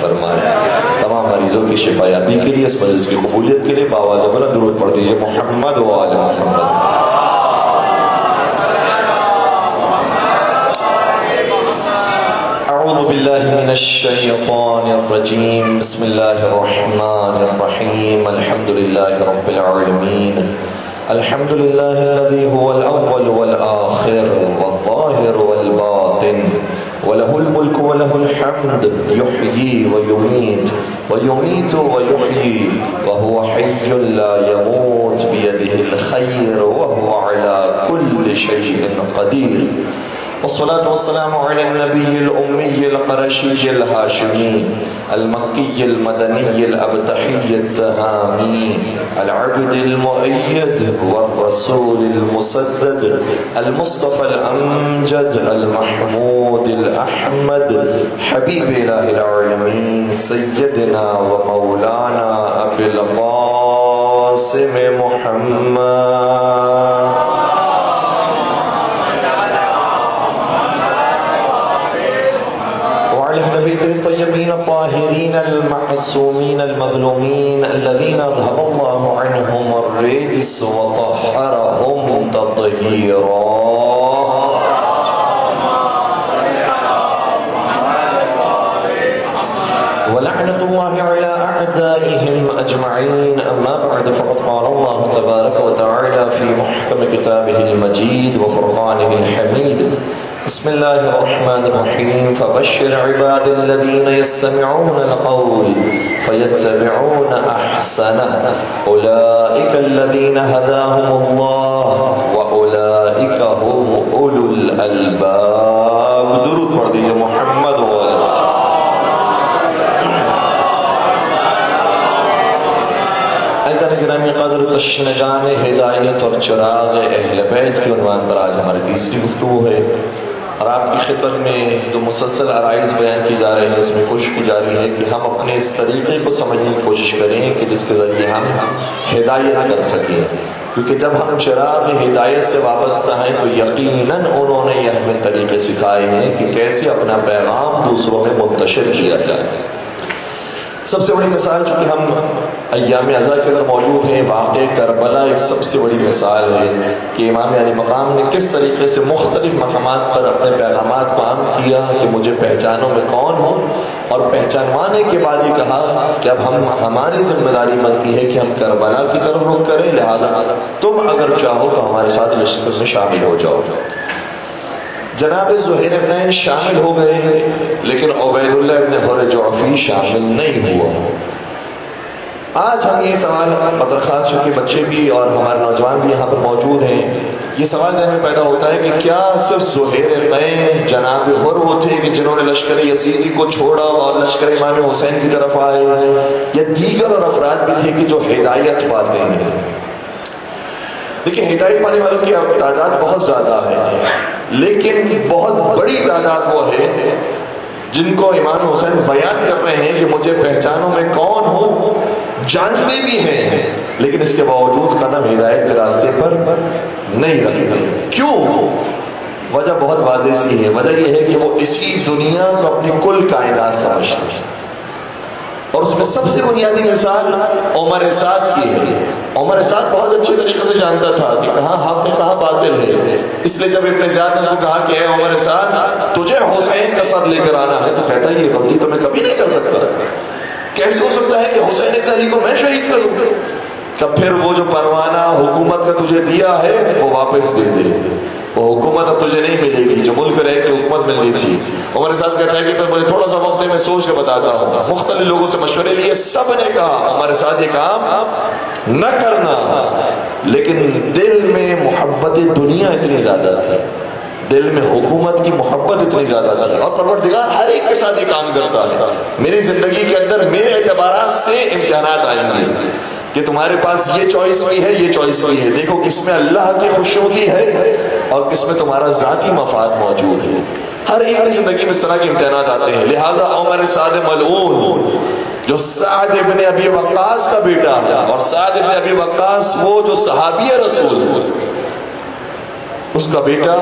فرمائے تمام مریضوں کی شفا یابی کے لیے، اس مجلس کی قبولیت کے لیے بآواز بلند درود پڑھ دیجئے محمد و آل محمد۔ اعوذ باللہ من الشیطان الرجیم، بسم اللہ الرحمن الرحیم، الحمد للہ رب العالمین، الحمد للہ الذی هو الاول والآخر والظاہر والباطن، وله الملك وله الحمد، يحيي ويميت ويميت ويحيي وهو حي لا يموت، بيده الخير وهو على كل شيء قدير، والصلاة والسلام على النبي الأمي القرشي الهاشمي المكي المدني الأبتحي التهامي العبد المؤيد والرسول المسدد المصطفى الأمجد المحمود الأحمد حبيب إله العالمين سيدنا ومولانا أبي القاسم محمد الطيبين الطاهرين المعصومين المظلومين الذين أذهب الله عنهم الرجس وطهرهم تطهيرا، ولعنة الله على أعدائهم أجمعين، أما بعد فقد قال الله تبارك وتعالى في محكم كتابه المجيد وفرقانه الحميد، بسم الله الرحمن الرحيم، فبشر عباد الذين يستمعون القول فيتبعون أحسنه، أولئك الذين هداهم الله وأولئك هم أولو الألباب۔ درود پڑھ دیجئے محمد و آل محمد۔ اعزائے گرامی قدر، تشنگان ہدایت اور چراغ اہل بیت کے عنوان پر آج ہماری تیسری گفتگو ہے، اور آپ کی خدمت میں جو مسلسل عرائض بیان کی جا رہے ہیں اس میں کوشش کی جا رہی ہے کہ ہم اپنے اس طریقے کو سمجھنے کی کوشش کریں کہ جس کے ذریعے ہم ہدایت کر سکیں، کیونکہ جب ہم چراغ ہدایت سے وابستہ ہیں تو یقیناً انہوں نے یہ ہمیں طریقے سکھائے ہیں کہ کیسے اپنا پیغام دوسروں میں منتشر کیا جائے۔ سب سے بڑی مثال چونکہ ہم ایام عزا کے اندر موجود ہیں، واقع کربلا ایک سب سے بڑی مثال ہے کہ امام علی مقام نے کس طریقے سے مختلف مقامات پر اپنے پیغامات کو عام کیا کہ مجھے پہچانو میں کون ہوں، اور پہچانوانے کے بعد ہی کہا کہ اب ہماری ذمہ داری بنتی ہے کہ ہم کربلا کی طرف رخ کریں، لہذا تم اگر چاہو تو ہمارے ساتھ لشکر میں شامل ہو جاؤ۔ جناب زہیر ابن شامل ہو گئے لیکن عبید اللہ ابن حر جعفی شامل نہیں ہوا۔ آج ہم یہ سوال بدرخواست چونکہ بچے بھی اور ہمارے نوجوان بھی یہاں پر موجود ہیں، یہ سوال ذہن میں پیدا ہوتا ہے کہ کیا صرف زہیر ابن جناب حر وہ تھے کہ جنہوں نے لشکر یزیدی کو چھوڑا اور لشکر امام حسین کی طرف آئے، یا دیگر اور افراد بھی تھے کہ جو ہدایت پاتے ہیں؟ دیکھیں، ہدایت پانے والوں کی تعداد بہت زیادہ ہے، لیکن بہت بڑی تعداد وہ ہے جن کو امام حسین بیان کر رہے ہیں کہ مجھے پہچانو میں کون ہوں، جانتے بھی ہیں لیکن اس کے باوجود قدم ہدایت کے راستے پر نہیں رکھتے۔ کیوں؟ وجہ بہت واضح سی ہے، وجہ یہ ہے کہ وہ اسی دنیا کو اپنی کل کائنات سمجھتے ہیں، اور اس میں سب سے بنیادی مثال عمر سعد کی ہے۔ عمر سعد بہت اچھے طریقے سے جانتا تھا کہ کہاں حق ہے کہاں باطل ہے، اس لیے جب ابن زیاد نے اس کو کہا کہ اے عمر سعد تجھے حسین کا سر لے کر آنا ہے، تو کہتا ہے یہ غلطی تو میں کبھی نہیں کر سکتا، کیسے ہو سکتا ہے کہ حسین ابن علی کو میں شہید کروں؟ تب پھر وہ جو پروانہ حکومت کا تجھے دیا ہے وہ واپس دے دے، وہ حکومت اب تجھے نہیں ملے گی جو ملک رہے کی حکومت ملنی تھی۔ عمر صاحب کہتا ہے کہ مجھے تھوڑا سا وقت میں سوچ کے بتاتا ہوں، مختلف لوگوں سے مشورے لیے، سب نے کہا عمر صاحب یہ کام نہ کرنا، لیکن دل میں محبت دنیا اتنی زیادہ تھی، دل میں حکومت کی محبت اتنی زیادہ تھی، اور پروردگار ہر ایک کے ساتھ یہ کام کرتا ہے۔ میری زندگی کے اندر میرے اعتبارات سے امتحانات آئیں گے کہ تمہارے پاس یہ چوائس بھی ہے، یہ چوائس بھی ہے، دیکھو کس میں اللہ کی خوشنودی ہے اور کس میں تمہارا ذاتی مفاد موجود ہے۔ ہر ایک کی زندگی میں اس طرح کے امتحانات آتے ہیں، لہٰذا عمر سعد ملعون جو سعد ابن ابی وقاص کا بیٹا ہے، اور سعد ابن ابی وقاص وہ جو صحابی رسول ہے، اس کا بیٹا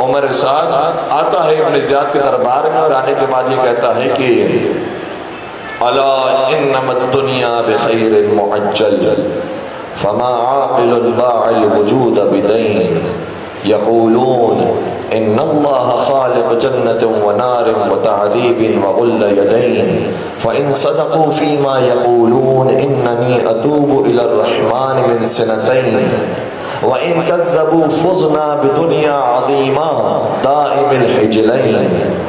عمر سعد آتا ہے ابن زیاد کے دربار میں، اور آنے کے بعد یہ کہتا ہے کہ الا انما الدنیا بخیر معجل فما عاقل باع الوجود بدین یقولون ان اللہ خالق جنت ونار وتعذیب وغل یدین فإن صدقوا فيما يقولون إنني أتوب إلى الرحمن من سنتين وإن كذبوا فزنا بدنيا عظيمة دائم الحجلين.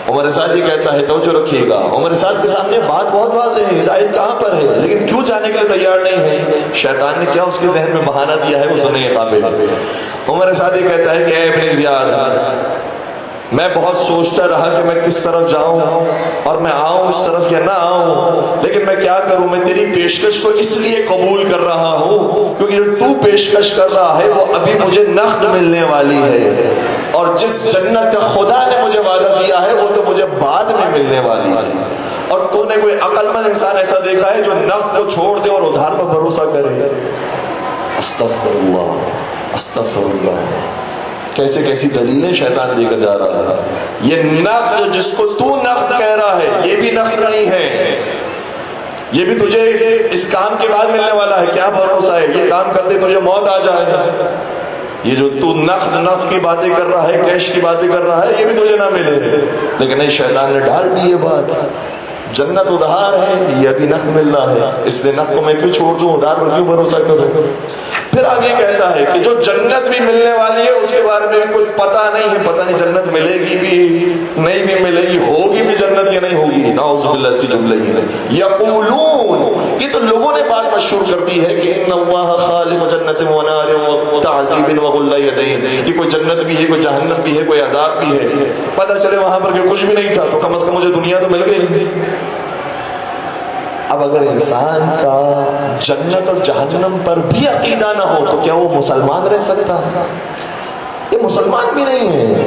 عمر سعد یہ کہتا ہے، توجہ رکھیے گا، عمر سعد کے سامنے بات بہت واضح ہے، ہدایت کہاں پر ہے، لیکن کیوں جانے کے لیے تیار نہیں ہے؟ شیطان نے کیا اس کے ذہن میں بہانہ دیا ہے وہ سننے کے قابل. عمر سعد یہ کہتا ہے کہ اے ابن زیاد، میں بہت سوچتا رہا کہ میں کس طرف جاؤں اور میں آؤں اس طرف یا نہ آؤں، لیکن میں کیا کروں، میں تیری پیشکش کو اس لیے قبول کر رہا ہوں کیونکہ جو تو پیشکش کر رہا ہے وہ ابھی مجھے نقد ملنے والی ہے، اور جس جنت کا خدا نے مجھے وعدہ دیا ہے وہ تو مجھے بعد میں ملنے والی ہے. اور تو نے کوئی عقل مند انسان ایسا دیکھا ہے جو نقد کو چھوڑ دے اور ادھار پر بھروسہ کرے؟ استغفر اللہ استغفر اللہ. کیسے کیسی دلیلیں شیطان دے کر جا رہا ہے. یہ نقد جس کو تو نقد کہہ رہا ہے یہ بھی نقد نہیں ہے، یہ بھی تجھے اس کام کے بعد ملنے والا ہے. کیا بھروسہ ہے یہ کام کرتے تجھے موت آ جائے؟ یہ جو تو نقد کی باتیں کر رہا ہے، کیش کی باتیں کر رہا ہے، یہ بھی تجھے نہ ملے. لیکن نہیں، شیطان نے ڈال دی یہ بات، جنت ادھار ہے، یہ ابھی نقد مل رہا ہے، اس لیے نقد کو میں کیوں چھوڑ دوں، ادھار پر کیوں بھروسہ کروں. پھر آگے کہتا ہے کہ جو جنت بھی ملنے والی ہے اس کے بارے میں کچھ پتہ نہیں ہے، پتہ نہیں جنت ملے گی بھی نہیں بھی ملے گی، ہوگی بھی جنت یا نہیں ہوگی. نعوذ باللہ اس کی جملے ہی یقولون، یہ تو لوگوں نے بات مشہور کر دی ہے کہ ان اللہ خالق جنت ونار وتعذیب وغل یدین، یہ کوئی جنت بھی ہے، کوئی جہنم بھی ہے، کوئی عذاب بھی ہے. پتہ چلے وہاں پر کہ کچھ بھی نہیں تھا تو کم از کم مجھے دنیا تو مل گئی. اب اگر انسان کا جنت اور جہنم پر بھی عقیدہ نہ ہو تو کیا وہ مسلمان رہ سکتا ہے؟ یہ مسلمان بھی نہیں ہے،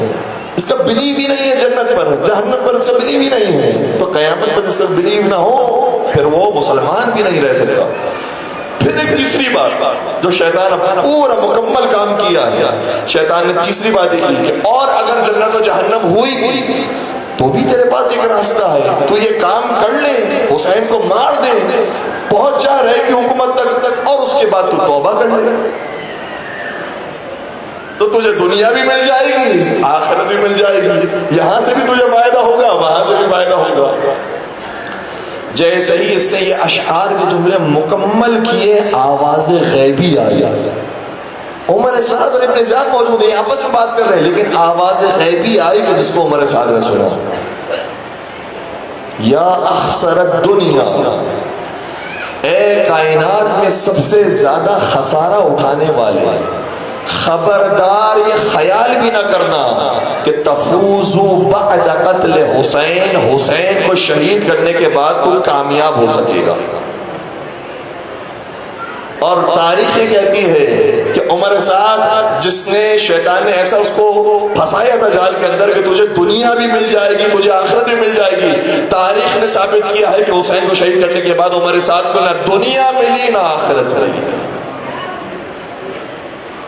اس کا بلیو ہی نہیں ہے جنت پر، جہنم پر اس کا بلیو ہی نہیں ہے، تو قیامت پر اس کا بلیو نہ ہو پھر وہ مسلمان بھی نہیں رہ سکتا. پھر ایک تیسری بات جو شیطان اپنا پورا مکمل کام کیا ہے، شیطان نے تیسری بات یہ کی کہ اور اگر جنت و جہنم ہوئی تو بھی تیرے پاس ایک راستہ ہے، تو یہ کام کر لے، حسین کو مار دے، پہنچ جا رہے کی حکومت تک، اور اس کے بعد تو توبہ کر لے تو تجھے دنیا بھی مل جائے گی، آخرت بھی مل جائے گی، یہاں سے بھی تجھے فائدہ ہوگا، وہاں سے بھی فائدہ ہوگا. جیسے ہی اس نے یہ اشعار کے جملے مکمل کیے، آواز غیبی آئی. عمر سعد اور ابن زیاد موجود ہیں، آپس میں بات کر رہے ہیں، لیکن آواز غیبی آئی کہ جس کو عمر سعد نے سنا. یا اخسر الدنیا، اے کائنات میں سب سے زیادہ خسارہ اٹھانے والے، خبردار یہ خیال بھی نہ کرنا کہ تفوزو بعد قتل حسین، حسین کو شہید کرنے کے بعد تو کامیاب ہو سکے گا. اور تاریخ یہ کہتی ہے کہ عمر سعد جس نے شیطان نے ایسا اس کو پھنسایا تھا جال کے اندر کہ تجھے دنیا بھی مل جائے گی، تجھے آخرت بھی مل جائے گی، تاریخ نے ثابت کیا ہے کہ حسین کو شہید کرنے کے بعد عمر سعد کو نہ دنیا ملی نہ آخرت ملی.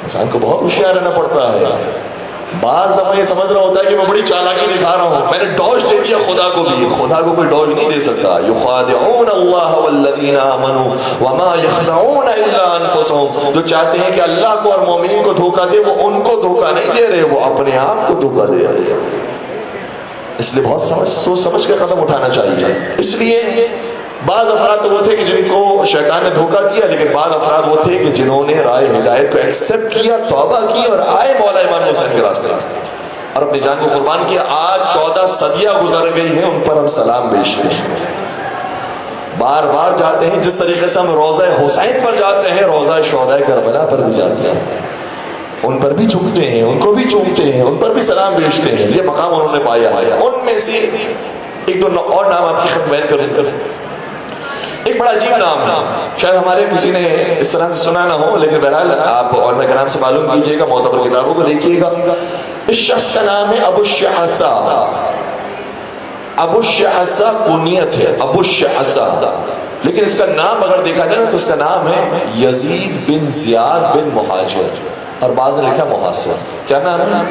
انسان کو بہت ہوشیار رہنا پڑتا ہے. بعض دفعہ یہ سمجھ رہا ہوتا ہے کہ میں بڑی چالاکی دکھا رہا ہوں، میں نے ڈوج دے دیا خدا کو بھی، خدا کو کوئی ڈوج نہیں دے سکتا. یخادعون اللہ والذین آمنوا وما یخدعون الا انفسهم، جو چاہتے ہیں کہ اللہ کو اور مومنین کو دھوکہ دے وہ ان کو دھوکہ نہیں دے رہے، وہ اپنے آپ کو دھوکہ دے رہے. اس لیے بہت سوچ سمجھ کے قدم اٹھانا چاہیے. اس لیے بعض افراد تو وہ تھے کہ جن کو شیطان نے دھوکہ دیا، لیکن بعض افراد وہ تھے کہ جنہوں نے رائے ہدایت کو ایکسپٹ کیا، توبہ کی اور آئے مولا امام حسین کے راستے اور اپنی جان کو قربان کیا. آج 14 صدیاں گزر گئی ہیں، ان پر ہم سلام بیچتے ہیں، بار بار جاتے ہیں. جس طریقے سے ہم روضہ حسین پر جاتے ہیں، روضہ شہداء کربلا پر بھی جاتے ہیں، ان پر بھی جھکتے ہیں، ان کو بھی چومتے ہیں، ان پر بھی سلام بیچتے ہیں. یہ مقام انہوں نے پایا ہے. ان میں سے ایک دو اور نام آپ کی خدمت بیان کروں. ایک بڑا عجیب نام ہے، شاید ہمارے کسی نے اس طرح سے سنا نہ ہو، لیکن بہرحال آپ علماء کرام سے معلوم کیجئے گا، معتبر کتابوں کو دیکھیے گا. اس شخص کا نام ہے ابو الشعثاء. ابو الشعثاء کنیت ہے، ابو الشعثاء، لیکن اس کا نام اگر دیکھا جائے نا تو اس کا نام ہے یزید بن زیاد بن مہاجر. اور بعض نے لکھا محاسب. کیا نام ہے؟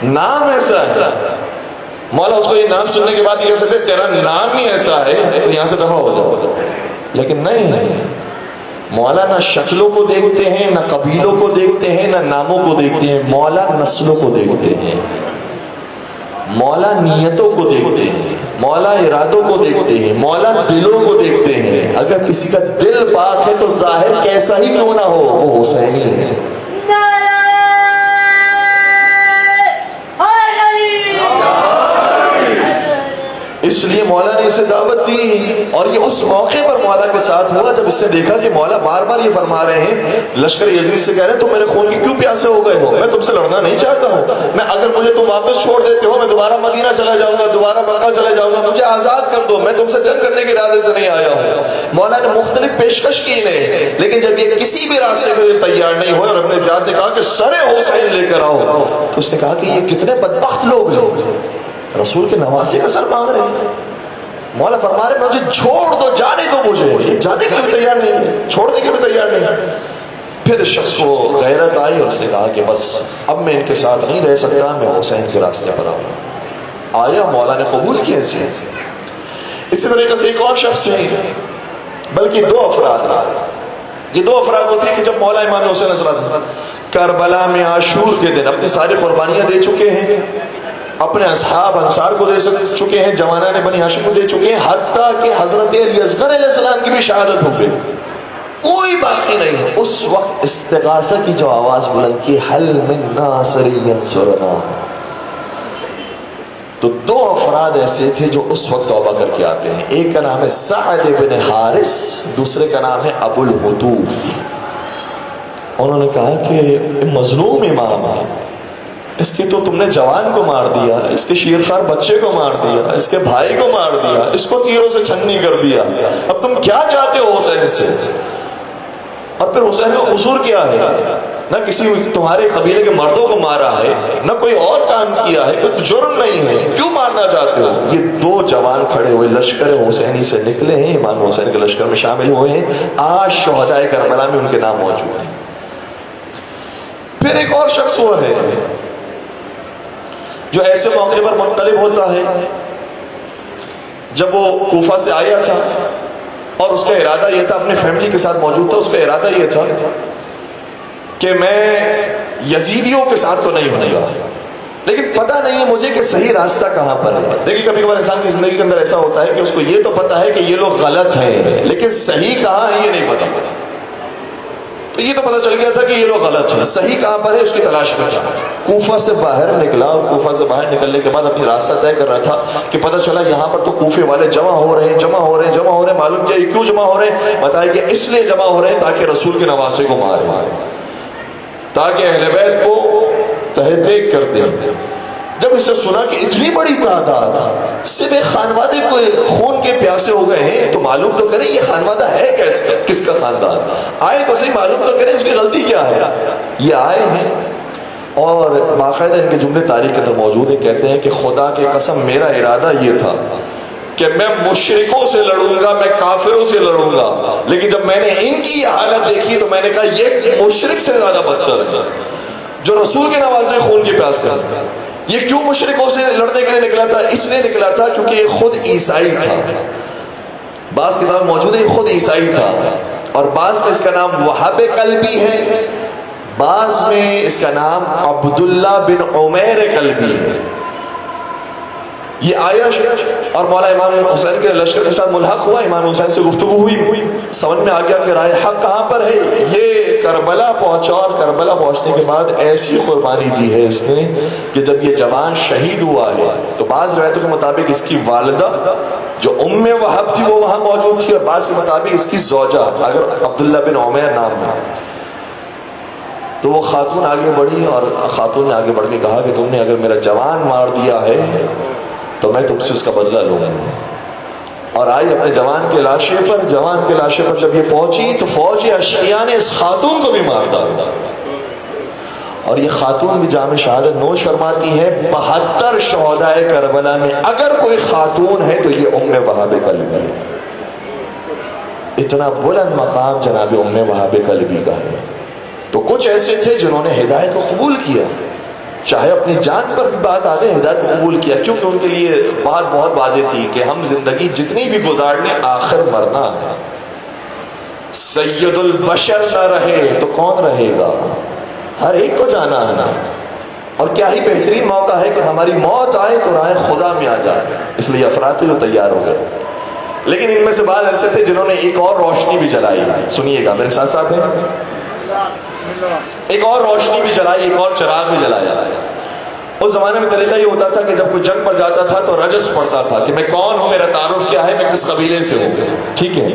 نام ایسا ہے. مولا اس کو یہ نام سننے کے بعد یہ کہہ سکتے تیرا نام ہی ایسا ہے یہاں سے دفع ہو جاؤ. لیکن نہیں، مولا نہ شکلوں کو دیکھتے ہیں، نہ قبیلوں کو دیکھتے ہیں، نہ ناموں کو دیکھتے ہیں. مولا نسلوں کو دیکھتے ہیں، مولا نیتوں کو دیکھتے ہیں، مولا ارادوں کو دیکھتے ہیں، مولا دلوں کو دیکھتے ہیں. اگر کسی کا دل پاک ہے تو ظاہر کیسا ہی کیوں نہ ہو وہ حسینی ہے. اس لیے مولا نے اسے دعوت دی، اور یہ اس موقع پر مولا کے ساتھ ہوا جب اس نے دیکھا کہ مولا بار بار یہ فرما رہے ہیں، لشکر یزید سے کہہ رہے ہیں تم میرے خون کی کیوں پیاسے ہو گئے ہو؟ میں تم سے لڑنا نہیں چاہتا ہوں. میں اگر مجھے تم واپس چھوڑ دیتے ہو میں دوبارہ مدینہ چلا جاؤں گا، دوبارہ مکہ چلا جاؤں گا. مجھے آزاد کر دو، میں تم سے جنگ کرنے کے ارادے سے نہیں آیا ہوں. مولا نے مختلف پیشکش کی انہیں، لیکن جب یہ کسی بھی راستے کے لیے تیار نہیں ہوئے اور اپنے زیاد نے کہا کہ سر حسین لے کر آؤ، تو اس نے کہا کہ یہ کتنے بدبخت لوگ ہیں، رسول کے نواسے کا سر مانگ رہے ہیں. مولا فرما رہے مجھے چھوڑ دو، جانے دو مجھے. یہ جانے کے لیے تیار نہیں ہے، چھوڑنے کے لیے تیار نہیں ہے. پھر اس شخص کو غیرت آئی اور اس نے کہا کہ بس اب میں ان کے ساتھ نہیں رہ سکتا، میں حسین کے راستے پر آؤں. آیا، مولا نے قبول کیا اسے. اسی طریقے سے ایک اور شخص ہے، بلکہ دو افراد. یہ دو افراد ہوتے ہیں کہ جب مولا امام حسین علیہ السلام کربلا میں عاشور کے دن اپنی ساری قربانیاں دے چکے ہیں، اپنے اصحاب انصار کو دے چکے ہیں، جوانان بنی ہاشم کو دے چکے ہیں، حتیٰ کہ حضرت علی اصغر علیہ السلام کی بھی شہادت ہو گئی، کوئی باقی نہیں. اس وقت استغاثہ کی جو آواز بلند کی، حل من ناصر ینصرنا، تو دو افراد ایسے تھے جو اس وقت توبہ کر کے آتے ہیں. ایک کا نام ہے سعد بن حارث، دوسرے کا نام ہے ابو الہتوف. انہوں نے کہا کہ مظلوم امام ہے، اس کے تو تم نے جوان کو مار دیا، اس کے شیرخوار بچے کو مار دیا، اس کے بھائی کو مار دیا، اس کو تیروں سے چھنی کر دیا، اب تم کیا چاہتے ہو حسین سے؟ اور پھر حسین کا قصور کیا ہے؟ نہ کسی تمہارے قبیلے کے مردوں کو مارا ہے، نہ کوئی اور کام کیا ہے، کوئی جرم نہیں ہے، کیوں مارنا چاہتے ہو؟ یہ دو جوان کھڑے ہوئے لشکر حسینی سے نکلے ہیں، امام حسین کے لشکر میں شامل ہوئے ہیں. آج شہداء کربلا میں ان کے نام موجود ہیں. پھر ایک اور شخص وہ ہے جو ایسے موقع پر منقلب ہوتا ہے. جب وہ کوفہ سے آیا تھا اور اس کا ارادہ یہ تھا، اپنی فیملی کے ساتھ موجود تھا، اس کا ارادہ یہ تھا کہ میں یزیدیوں کے ساتھ تو نہیں ہوں گا، لیکن پتہ نہیں ہے مجھے کہ صحیح راستہ کہاں پر ہے. دیکھیں کبھی کبھار انسان کی زندگی کے اندر ایسا ہوتا ہے کہ اس کو یہ تو پتہ ہے کہ یہ لوگ غلط ہیں، لیکن صحیح کہاں ہے یہ نہیں پتہ. تو یہ تو پتہ چل گیا تھا کہ یہ لوگ غلط ہیں، صحیح کہاں پر ہے اس کی تلاش میں تھا. کوفہ سے باہر نکلا اور کوفہ سے باہر نکلنے کے بعد اپنی راستہ طے کر رہا تھا کہ پتہ چلا یہاں پر تو کوفے والے جمع ہو رہے ہیں. معلوم کیا یہ کیوں جمع ہو رہے ہیں؟ بتایا کہ اس لیے جمع ہو رہے ہیں تاکہ رسول کے نواسے کو مارے، تاکہ اہل بیت کو تہہ دیکھ کر دیں. جب اس نے سنا کہ اتنی بڑی تعداد صرف ایک خانوادے کو خون کے پیاسے ہو گئے ہیں، تو معلوم تو کریں یہ خانوادہ ہے کس کا خاندان. آئے تو صحیح معلوم تو کریں اس کی غلطی کیا ہے. یہ آئے ہیں اور باقاعدہ ان کے جملے تاریخ کے اندر موجود ہیں. کہتے ہیں کہ خدا کی قسم میرا ارادہ یہ تھا کہ میں مشرکوں سے لڑوں گا، میں کافروں سے لڑوں گا، لیکن جب میں نے ان کی یہ حالت دیکھی تو میں نے کہا یہ مشرک سے زیادہ بدتر ہے جو رسول کے نواسے خون کے پیاسے. یہ کیوں مشرکوں سے لڑنے کے لیے نکلا تھا؟ اس لیے نکلا تھا کیونکہ یہ خود عیسائی تھا. بعض کتاب موجود ہے یہ خود عیسائی تھا، اور بعض میں اس کا نام وہاب قلبی ہے، بعض میں اس کا نام عبداللہ بن عمیر قلبی ہے. یہ آیا اور مولا امام حسین کے لشکر کے ساتھ ملحق ہوا. امام حسین سے گفتگو ہوئی، سمجھ میں آ گیا کہ رائے حق کہاں پر ہے. یہ کربلا پہنچا اور کربلا پہنچنے کے بعد ایسی قربانی دی ہے اس نے کہ جب یہ جوان شہید ہوا ہے تو بعض روایتوں کے مطابق اس کی والدہ جو ام وہب تھی وہ وہاں موجود تھی، اور بعض کے مطابق اس کی زوجہ اگر عبداللہ بن عمیر نام ہے. تو وہ خاتون آگے بڑھی اور خاتون نے آگے بڑھ کے کہا کہ تم نے اگر میرا جوان مار دیا ہے تو میں تم سے اس کا بدلہ لوں گا. اور آئی اپنے جوان کے لاشے پر جب یہ پہنچی تو فوج اشقیاء نے اس خاتون کو بھی مار ڈالا. اور یہ خاتون بھی جام شہادت نوش فرماتی ہے. 72 شہداء کربلا میں اگر کوئی خاتون ہے تو یہ ام وہاب قلبی ہے. اتنا بلند مقام جناب ام وہب کلبی کا ہے. تو کچھ ایسے تھے جنہوں نے ہدایت کو قبول کیا، چاہے اپنی جان پر بھی بات آ گئی، ہدایت کو قبول کیا، کیونکہ ان کے لیے بات بہت واضح تھی کہ ہم زندگی جتنی بھی گزارنے آخر مرنا ہے. سید البشر نہ رہے تو کون رہے گا؟ ہر ایک کو جانا ہے. اور کیا ہی بہترین موقع ہے کہ ہماری موت آئے تو راہ خدا میں آ جائے. اس لیے افراد جو تیار ہو گئے. لیکن ان میں سے بعض ایسے تھے جنہوں نے ایک اور روشنی بھی جلائی. سنیے گا میرے ساتھ ساتھ ہیں، ایک اور روشنی بھی جلائی، ایک اور چراغ بھی جلایا. اس زمانے میں طریقہ یہ ہوتا تھا کہ جب کوئی جنگ پر جاتا تھا تو رجس پڑتا تھا کہ میں کون ہوں، میرا تعارف کیا ہے، میں کس قبیلے سے ہوں. ٹھیک ہے.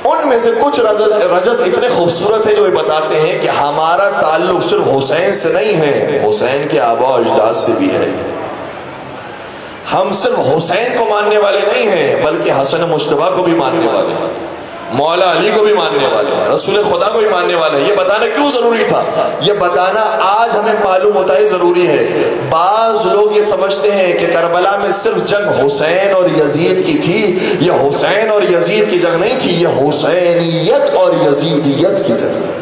ان میں سے کچھ رجس اتنے خوبصورت ہیں جو یہ بتاتے ہیں کہ ہمارا تعلق صرف حسین سے نہیں ہے، حسین کے آباء و اجداد سے بھی ہے. ہم صرف حسین کو ماننے والے نہیں ہیں بلکہ حسن مجتبیٰ کو بھی ماننے والے ہیں، مولا علی کو بھی ماننے والے ہیں، رسول خدا کو بھی ماننے والے ہیں. یہ بتانا کیوں ضروری تھا؟ یہ بتانا آج ہمیں معلوم ہوتا ہے ضروری ہے. بعض لوگ یہ سمجھتے ہیں کہ کربلا میں صرف جنگ حسین اور یزید کی تھی. یہ حسین اور یزید کی جنگ نہیں تھی، یہ حسینیت اور یزیدیت کی جنگ تھی.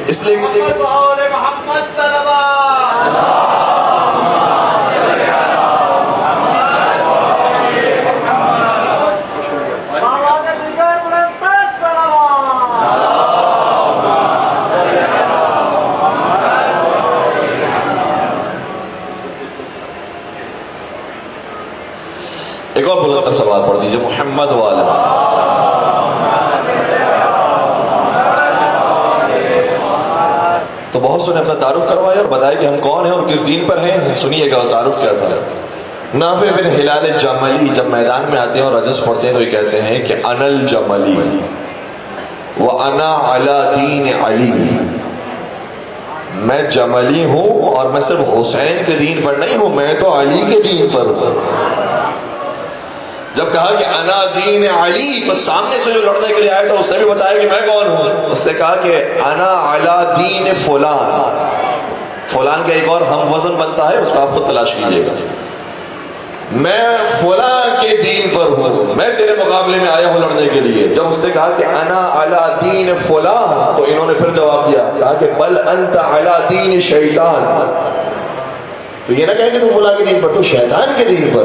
اس لیے ایک اور بلند تر سوال پڑھ دیجئے، محمد والا. تو بہت سے نے اپنا تعارف کروایا اور بتایا کہ ہم کون ہیں اور کس دین پر ہیں. سنیے گا تعارف کیا تھا. نافع بن ہلال جملی جب میدان میں آتے ہیں اور رجس پڑھتے ہیں تو یہ کہتے ہیں کہ انا الجملی وانا علی دین علی، میں جملی ہوں اور میں صرف حسین کے دین پر نہیں ہوں، میں تو علی کے دین پر ہوں. جب کہا کہ انا دین علی تو سامنے سے جو لڑنے کے لیے آیا تھا اس نے بھی بتایا کہ میں کون ہوں. اس نے کہا کہ انا علی دین فلان. فلان کا ایک اور ہم وزن بنتا ہے، اس کو آپ خود تلاش کیجئے گا. میں فلاں کے دین پر ہوں، میں تیرے مقابلے میں آیا ہوں لڑنے کے لیے. جب اس نے کہا کہ انا علی دین فلاں تو انہوں نے پھر جواب دیا، کہا کہ بل انت علی دین شیطان. تو یہ نہ کہیں کہ تو فلاں کے دین پر، تو شیطان کے دین پر.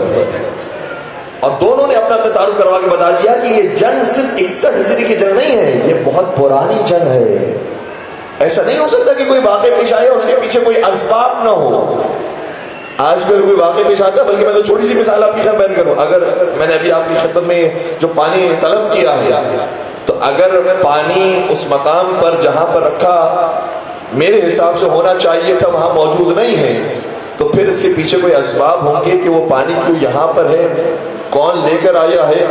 اور دونوں نے اپنا تعارف کروا کے بتا دیا کہ یہ جنگ صرف 61 ہجری کی جنگ نہیں ہے، یہ بہت پرانی جنگ ہے. ایسا نہیں ہو سکتا کہ کوئی واقع پیش آئے اور اس کے پیچھے کوئی اسباب نہ ہو. آج بھی کوئی واقع پیش آتا ہے، بلکہ میں تو چھوٹی سی مثال آپ کی خدمت بیان کروں. اگر میں نے ابھی آپ کی خدمت میں جو پانی طلب کیا ہے، تو اگر پانی اس مقام پر جہاں پر رکھا میرے حساب سے ہونا چاہیے تھا وہاں موجود نہیں ہے، تو پھر اس کے پیچھے کوئی اسباب ہوں گے کہ وہ پانی کیوں یہاں پر ہے، کون لے کر آیا ہے.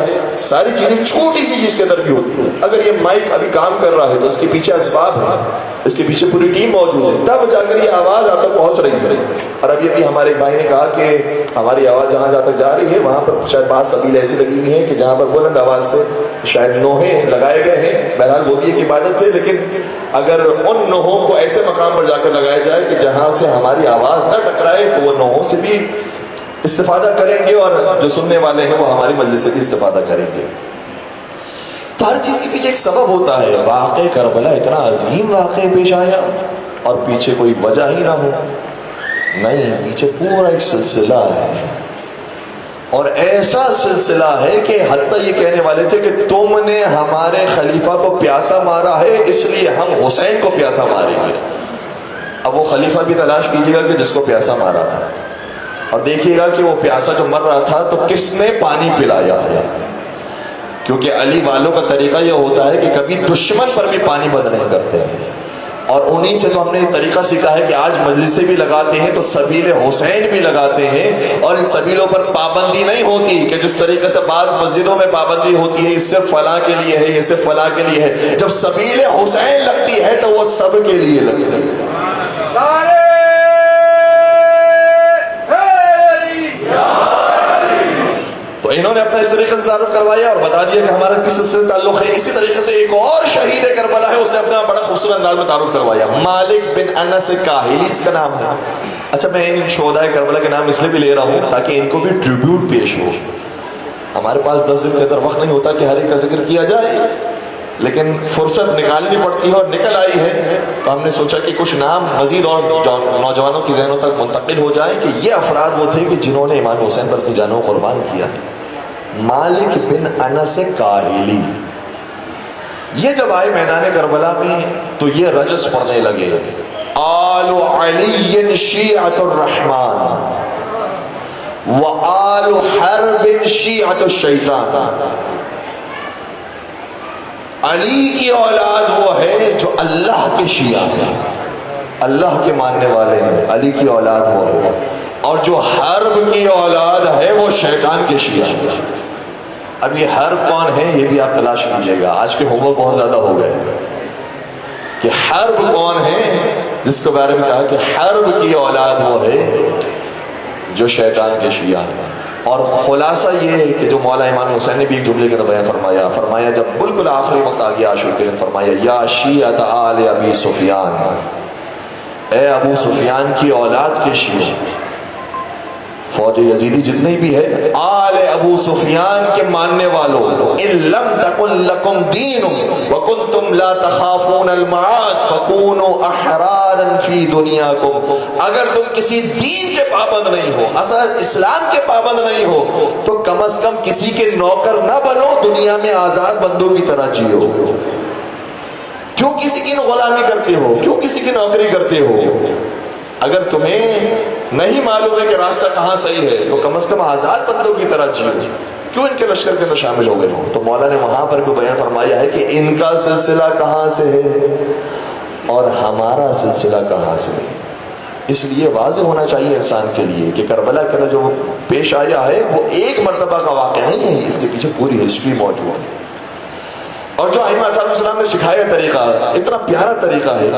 ساری چیزیں چھوٹی سی چیز کے اندر بھی ہوتی ہے. اگر یہ مائک ابھی کام کر رہا ہے تو اس کے پیچھے اسباب ہے، اس کے پیچھے پوری ٹیم موجود ہے، تب جا کر یہ آواز آپ تک پہنچ رہی ہے. اور ابھی ہمارے ایک بھائی نے کہا کہ ہماری آواز جہاں تک جا رہی ہے وہاں پر شاید بعض سبیل ایسی لگی ہوئی ہیں کہ جہاں پر بلند آواز سے شاید نوحے لگائے گئے ہیں. بہرحال وہ بھی ایک عبادت ہے، لیکن اگر ان نوحوں کو ایسے مقام پر جا کر لگایا جائے کہ جہاں سے ہماری آواز نہ ٹکرائے تو وہ نوحوں سے بھی استفادہ کریں گے اور جو سننے والے ہیں وہ ہماری مجلس سے بھی استفادہ کریں گے. تو ہر چیز کے پیچھے ایک سبب ہوتا ہے. واقع کربلا اتنا عظیم واقع پیش آیا اور پیچھے کوئی وجہ ہی نہ ہو. نہیں، پیچھے پورا ایک سلسلہ ہے، اور ایسا سلسلہ ہے کہ حتیٰ یہ کہنے والے تھے کہ تم نے ہمارے خلیفہ کو پیاسا مارا ہے اس لیے ہم حسین کو پیاسا ماریں گے. اب وہ خلیفہ بھی تلاش کیجیے گا کہ جس کو پیاسا مارا تھا، اور دیکھیے گا کہ وہ پیاسا جو مر رہا تھا تو کس نے پانی پلایا ہے. کیونکہ علی والوں کا طریقہ یہ ہوتا ہے کہ کبھی دشمن پر بھی پانی بند نہیں کرتے ہیں، اور انہی سے تو ہم نے طریقہ سیکھا ہے کہ آج مجلسیں بھی لگاتے ہیں تو سبیل حسین بھی لگاتے ہیں. اور ان سبیلوں پر پابندی نہیں ہوتی کہ جس طریقے سے بعض مسجدوں میں پابندی ہوتی ہے، اس سے فلاں کے لیے ہے، یہ صرف فلاں کے لیے ہے. جب سبیل حسین لگتی ہے تو وہ سب کے لیے لگتی ہے. تو انہوں نے اپنا اس طریقے سے تعارف کروایا اور بتا دیا کہ ہمارا کس سے تعلق ہے. اسی طریقے سے ایک اور شہید کربلا ہے، اس نے اپنا بڑا خوبصورت انداز میں تعارف کروایا. مالک بن انس کاہلی اس کا نام ہے. اچھا، میں ان شہداء کربلا کے نام اس لیے بھی لے رہا ہوں تاکہ ان کو بھی ٹریبیوٹ پیش ہو. ہمارے پاس 10 دن کے اندر وقت نہیں ہوتا کہ ہر ایک کا ذکر کیا جائے، لیکن فرصت نکالنی پڑتی ہے اور نکل آئی ہے، تو ہم نے سوچا کہ کچھ نام مزید اور نوجوانوں کی ذہنوں تک منتقل ہو جائیں کہ یہ افراد وہ تھے کہ جنہوں نے امام حسین پر اپنی جانوں کو قربان کیا۔ مالک بن انس کاہلی، یہ جب آئے میدان کربلا میں تو یہ رجس پڑھنے لگے، آل علی شیعۃ الرحمن وآل حرب شیعۃ الشیطان۔ علی کی اولاد وہ ہے جو اللہ کے شیعہ ہیں، اللہ کے ماننے والے ہیں، علی کی اولاد وہ ہے، اور جو حرب کی اولاد ہے وہ شیطان کے شیعہ ہیں۔ اب یہ حرب کون ہے یہ بھی آپ تلاش کیجئے گا، آج کے ہومورک بہت زیادہ ہو گئے کہ حرب کون ہے، جس کے بارے میں کہا کہ حرب کی اولاد وہ ہے جو شیطان کے شیعہ ہیں۔ اور خلاصہ یہ ہے کہ جو مولا امام حسین نے بھی ایک جملے کے اندر بیان فرمایا جب بالکل آخری وقت آ گیا عاشور کے دن، فرمایا یا شیعۃ آل ابی سفیان، اے ابو سفیان کی اولاد کے شیعہ، فوج یزیدی جتنے بھی ہے، آل ابو سفیان کے ماننے والوں، ان لم تکن لکم دین وکنتم لا تخافون المعاد فکونوا احرارا فی دنیاکم، اگر تم کسی دین کے پابند نہیں ہو، اصل اسلام کے پابند نہیں ہو، تو کم از کم کسی کے نوکر نہ بنو، دنیا میں آزاد بندوں کی طرح جیو۔ کیوں کسی کی غلامی کرتے ہو، کیوں کسی کی نوکری کرتے ہو؟ اگر تمہیں نہیں معلوم ہے کہ راستہ کہاں صحیح ہے تو کم از کم آزاد بندوں کی طرح جیو، کیوں ان کے لشکر کے اندر شامل ہو گئے ہو؟ تو مولا نے وہاں پر بھی بیان فرمایا ہے کہ ان کا سلسلہ کہاں سے ہے اور ہمارا سلسلہ کہاں سے ہے۔ اس لیے واضح ہونا چاہیے انسان کے لیے کہ کربلا کے اندر جو پیش آیا ہے وہ ایک مرتبہ کا واقعہ نہیں ہے، اس کے پیچھے پوری ہسٹری موجود ہے۔ اور جو ائمہ علیہ السلام نے سکھایا طریقہ، اتنا پیارا طریقہ ہے،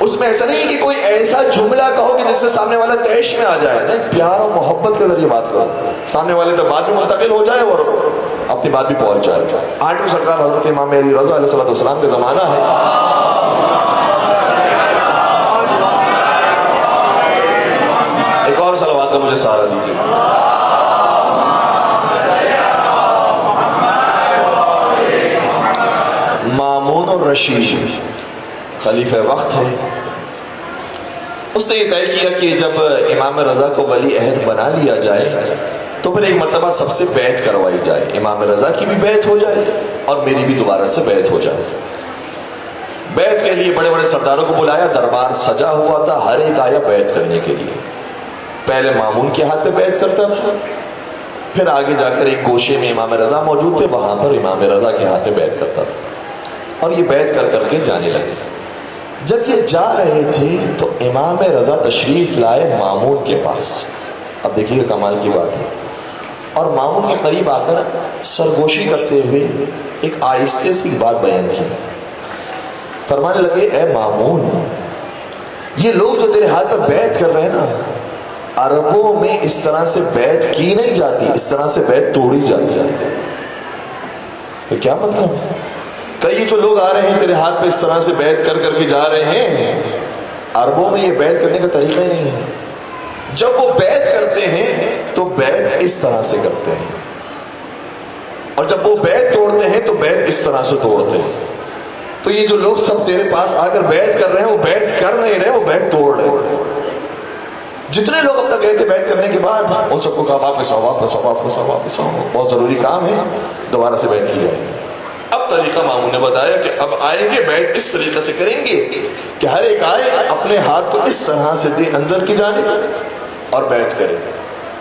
اس میں ایسا نہیں کہ کوئی ایسا جملہ کہو کہ جس سے سامنے والا تیش میں آ جائے، نہیں، پیار اور محبت کے ذریعے بات کرو، سامنے والے تک بات بھی منتقل ہو جائے اور اپنی بات بھی پہنچ جائے۔ آٹھویں سرکار حضرت امام علی رضا علیہ السلام کا زمانہ ہے۔ ایک اور صلوات کا مجھے سہارا دیجیے۔ مامون الرشید خلیفہ وقت ہے، اس نے یہ طے کیا کہ جب امام رضا کو ولی عہد بنا لیا جائے تو پھر ایک مرتبہ سب سے بیعت کروائی جائے، امام رضا کی بھی بیعت ہو جائے اور میری بھی دوبارہ سے بیعت ہو جائے۔ بیعت کے لیے بڑے بڑے سرداروں کو بلایا، دربار سجا ہوا تھا، ہر ایک آیا بیعت کرنے کے لیے۔ پہلے مامون کے ہاتھ پہ بیعت کرتا تھا، پھر آگے جا کر ایک گوشے میں امام رضا موجود تھے، وہاں پر امام رضا کے ہاتھ پہ بیعت کرتا تھا، اور یہ بیعت کر کر کے جانے لگے۔ جب یہ جا رہے تھے تو امام رضا تشریف لائے مامون کے پاس، اب دیکھیے کمال کی بات ہے، اور مامون کے قریب آ کر سرگوشی کرتے ہوئے ایک آہستہ سی بات بیان کی، فرمانے لگے اے مامون، یہ لوگ جو تیرے ہاتھ پہ بیعت کر رہے ہیں نا، عربوں میں اس طرح سے بیعت کی نہیں جاتی، اس طرح سے بیعت توڑی جاتی ہے۔ تو کیا مطلب؟ کئی جو لوگ آ رہے ہیں تیرے ہاتھ پہ اس طرح سے بیعت کر کر کے جا رہے ہیں، عربوں میں یہ بیعت کرنے کا طریقہ ہی نہیں ہے، جب وہ بیعت کرتے ہیں تو بیعت اس طرح سے کرتے ہیں، اور جب وہ بیعت توڑتے ہیں تو بیعت اس طرح سے توڑتے ہیں۔ تو یہ جو لوگ سب تیرے پاس آ کر بیعت کر رہے ہیں وہ بیعت کر نہیں رہے، وہ بیعت توڑ رہے ہیں۔ جتنے لوگ اب تک گئے تھے بیعت کرنے کے بعد، ان سب کو کہا واپس آؤ، واپس آؤ، واپس آؤ، واپس آؤ، بہت ضروری کام ہے، دوبارہ سے بیعت کی جائے۔ اب طریقہ مامون نے بتایا کہ اب آئیں گے بیعت اس طریقے سے کریں گے کہ ہر ایک آئے اپنے ہاتھ کو اس طرح سے دے اندر کی جانب اور بیعت کرے۔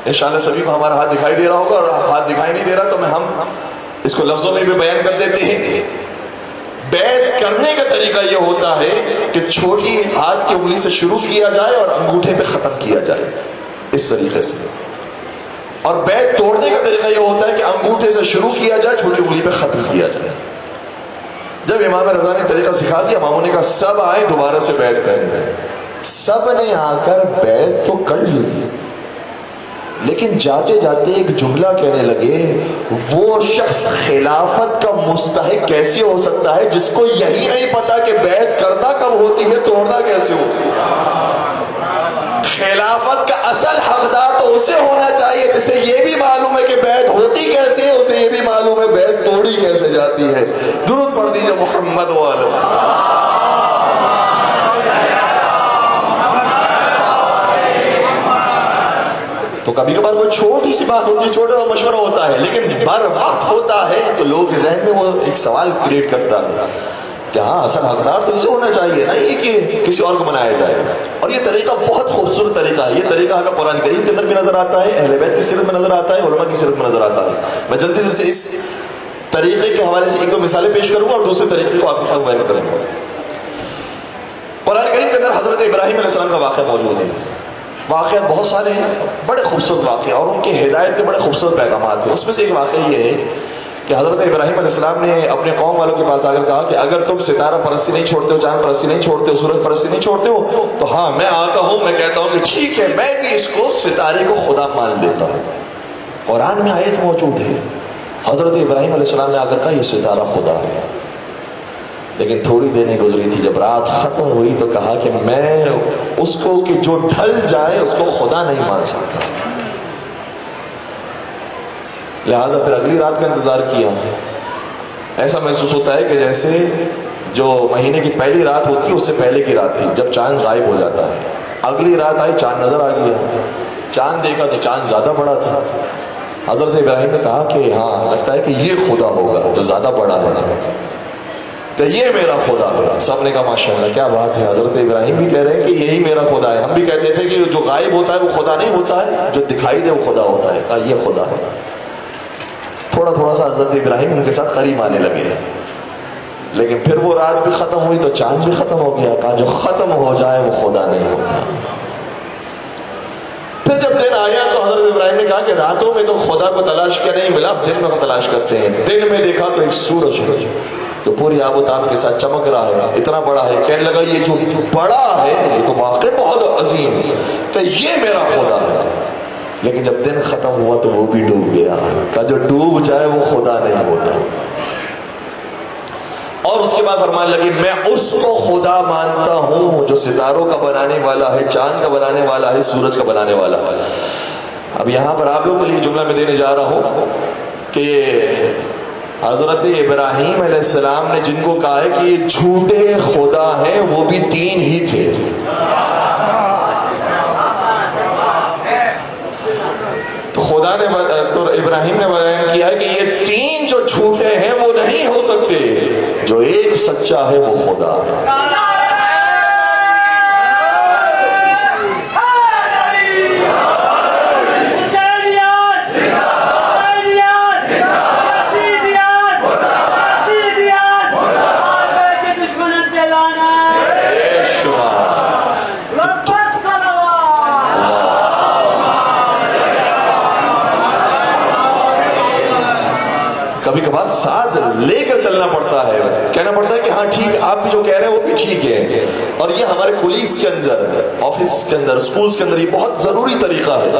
انشاءاللہ سبھی کو ہمارا ہاتھ دکھائی دے رہا ہوگا، اور ہاتھ دکھائی نہیں دے رہا تو ہم اس کو لفظوں میں بھی بیان کر دیتے ہیں۔ بیعت کرنے کا طریقہ یہ ہوتا ہے کہ چھوٹی ہاتھ کی انگلی سے شروع کیا جائے اور انگوٹھے پہ ختم کیا جائے، اس طریقے سے۔ اور بیعت توڑنے کا طریقہ یہ ہوتا ہے کہ انگوٹھے سے شروع کیا جائے، چھوٹی انگلی پہ ختم کیا جائے۔ جب امام رضا نے طریقہ سکھا دیا، ماموں نے کہا سب آئے دوبارہ سے بیعت کریں۔ سب نے آ کر بیعت تو کر لی، لیکن جاتے جاتے ایک جملہ کہنے لگے، وہ شخص خلافت کا مستحق کیسے ہو سکتا ہے جس کو یہی نہیں پتا کہ بیعت کرنا کب ہوتی ہے، توڑنا کیسے ہوتی ہے۔ خلافت کا اصل حقدار تو اسے ہونا چاہیے جسے یہ بھی معلوم ہے کہ بیعت ہو ہوتی کیسے ہے اسے یہ بھی معلوم ہے بیعت توڑی کیسے جاتی ہے. درود پڑھ دیجئے محمد والو. تو کبھی کبھار کوئی چھوٹی سی بات ہوتی ہے, چھوٹا سا مشورہ ہوتا ہے, لیکن بر وقت ہوتا ہے تو لوگوں کے ذہن میں وہ ایک سوال کریٹ کرتا ہے کہ ہاں اصل حقدار تو اسے ہونا چاہیے نا, یہ کہ کسی اور کو بنایا جائے. اور یہ طریقہ بہت خوبصورت طریقہ ہے. یہ طریقہ ہمیں قرآن کریم کے اندر بھی نظر آتا ہے, اہل بیت کی سیرت میں نظر آتا ہے, علماء کی سیرت میں نظر آتا ہے. میں جلدی سے اس طریقے کے حوالے سے ایک دو مثالیں پیش کروں گا اور دوسرے طریقے کو آپ کے ساتھ بیان کروں گا. قرآن کریم کے اندر حضرت ابراہیم علیہ السلام کا واقعہ موجود ہے. واقعات بہت سارے ہیں, بڑے خوبصورت واقعے, اور ان کی ہدایت کے بڑے خوبصورت پیغامات ہیں. اس میں سے ایک واقعہ یہ ہے کہ حضرت ابراہیم علیہ السلام نے اپنے قوم والوں کے پاس آ کر کہا کہ اگر تم ستارہ پرستی نہیں چھوڑتے ہو, چاند پرستی نہیں چھوڑتے ہو, سورج پرستی نہیں چھوڑتے ہو, تو ہاں میں آتا ہوں, میں کہتا ہوں کہ ٹھیک ہے, میں بھی اس کو ستارے کو خدا مان لیتا ہوں. قرآن میں آیت موجود ہے, حضرت ابراہیم علیہ السلام نے آ کر کہا یہ ستارہ خدا ہے. لیکن تھوڑی دیر نہیں گزری تھی, جب رات ختم ہوئی تو کہا کہ میں اس کو کہ جو ڈھل جائے اس کو خدا نہیں مان سکتا. لہذا پھر اگلی رات کا انتظار کیا. ایسا محسوس ہوتا ہے کہ جیسے جو مہینے کی پہلی رات ہوتی ہے اس سے پہلے کی رات تھی, جب چاند غائب ہو جاتا ہے. اگلی رات آئی, چاند نظر آ گیا, چاند دیکھا تو چاند زیادہ بڑا تھا. حضرت ابراہیم نے کہا کہ ہاں لگتا ہے کہ یہ خدا ہوگا جو زیادہ بڑا ہے, کہ یہ میرا خدا ہے. سب نے کہا ماشاءاللہ کیا بات ہے. حضرت ابراہیم بھی کہہ رہے ہیں کہ یہی میرا خدا ہے. ہم بھی کہتے تھے کہ جو غائب ہوتا ہے وہ خدا نہیں ہوتا ہے, جو دکھائی دے وہ خدا ہوتا ہے. کہا یہ خدا ہے. تھوڑا تھوڑا سا حضرت ابراہیم ان کے ساتھ قریب آنے لگے, لیکن پھر وہ رات بھی ختم ہوئی تو چاند بھی ختم ہو گیا. کہا جو ختم ہو جائے وہ خدا نہیں ہوتا. پھر جب دن آیا تو حضرت ابراہیم نے کہا کہ راتوں میں تو خدا کو تلاش کیا نہیں ملا, دن میں تلاش کرتے ہیں. دن میں دیکھا تو ایک سورج جو پوری آب و تاب کے ساتھ چمک رہا ہے, اتنا بڑا ہے. کہنے لگا یہ جو بڑا ہے یہ تو واقعی بہت عظیم ہے, کہ یہ میرا خدا ہے. لیکن جب دن ختم ہوا تو وہ بھی ڈوب گیا. کہ جو ڈوب جائے وہ خدا نہیں ہوتا. اور اس کے بعد فرمانے لگی میں اس کو خدا مانتا ہوں جو ستاروں کا بنانے والا ہے, چاند کا بنانے والا ہے, سورج کا بنانے والا ہے. اب یہاں پر آپ لوگوں کے لیے جملہ میں دینے جا رہا ہوں کہ حضرت ابراہیم علیہ السلام نے جن کو کہا ہے کہ یہ جھوٹے خدا ہیں, وہ بھی تین ہی تھے. تو خدا نے تو ابراہیم نے بیان کیا ہے کہ یہ تین جو جھوٹے ہیں وہ نہیں ہو سکتے, جو ایک سچا ہے وہ خدا. کبھی کبھار ساتھ لے کر چلنا پڑتا ہے, کہنا پڑتا ہے کہ ہاں ٹھیک, آپ بھی جو کہہ رہے ہیں وہ بھی ٹھیک ہے. اور یہ ہمارے کولیگز کے اندر, آفس کے اندر, سکولز کے اندر یہ بہت ضروری طریقہ ہے.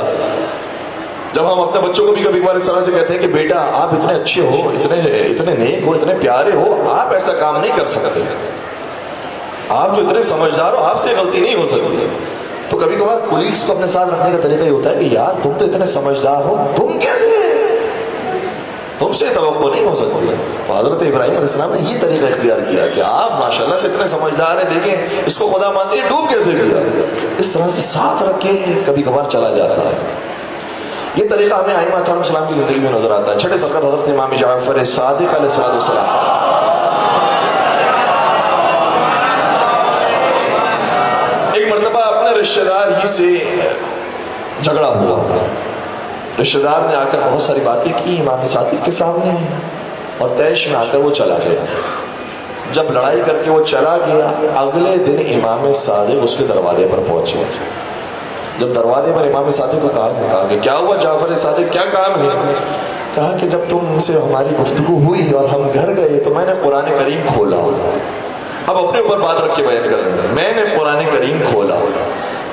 جب ہم اپنے بچوں کو بھی کبھی کبھار اس طرح سے کہتے ہیں کہ بیٹا آپ اتنے اچھے ہو, اتنے نیک ہو, اتنے پیارے ہو, آپ ایسا کام نہیں کر سکتے, آپ جو اتنے سمجھدار ہو آپ سے غلطی نہیں ہو سکتی. تو کبھی کبھار کولیگز کو اپنے ساتھ رکھنے کا طریقہ یہ ہوتا ہے کہ یار تم تو اتنے سمجھدار ہو, تم کیسے, تم سے توقع نہیں ہو سکتی. تو حضرت ابراہیم علیہ السلام نے یہ طریقہ اختیار کیا کہ آپ ماشاءاللہ سے اتنے سمجھدار ہیں, دیکھیں اس کو خدا مانتے ہیں, ڈوب کیسے گیا. اس طرح سے ساتھ رکھ کے کبھی کبھار چلا جاتا ہے. یہ طریقہ ہمیں ائمہ علیہم السلام کی زندگی میں نظر آتا ہے. چھٹے سرکت حضرت امام جعفر صادق علیہ السلام, ایک مرتبہ اپنے رشتہ دار ہی سے جھگڑا ہوا. رشتہ دار نے آ کر بہت ساری باتیں کی امام صادق کے سامنے, اور طیش میں آ کر وہ چلا گیا. جب لڑائی کر کے وہ چلا گیا, اگلے دن امام صادق اس کے دروازے پر پہنچے. جب دروازے پر امام صادق کو کہا کہ کیا ہوا جعفر صادق, کیا کام ہے. کہا کہ جب تم سے ہماری گفتگو ہوئی اور ہم گھر گئے تو میں نے قرآن کریم کھولا. اب اپنے اوپر بات رکھ کے بیان کر رہے ہیں. میں نے قرآن کریم کھولا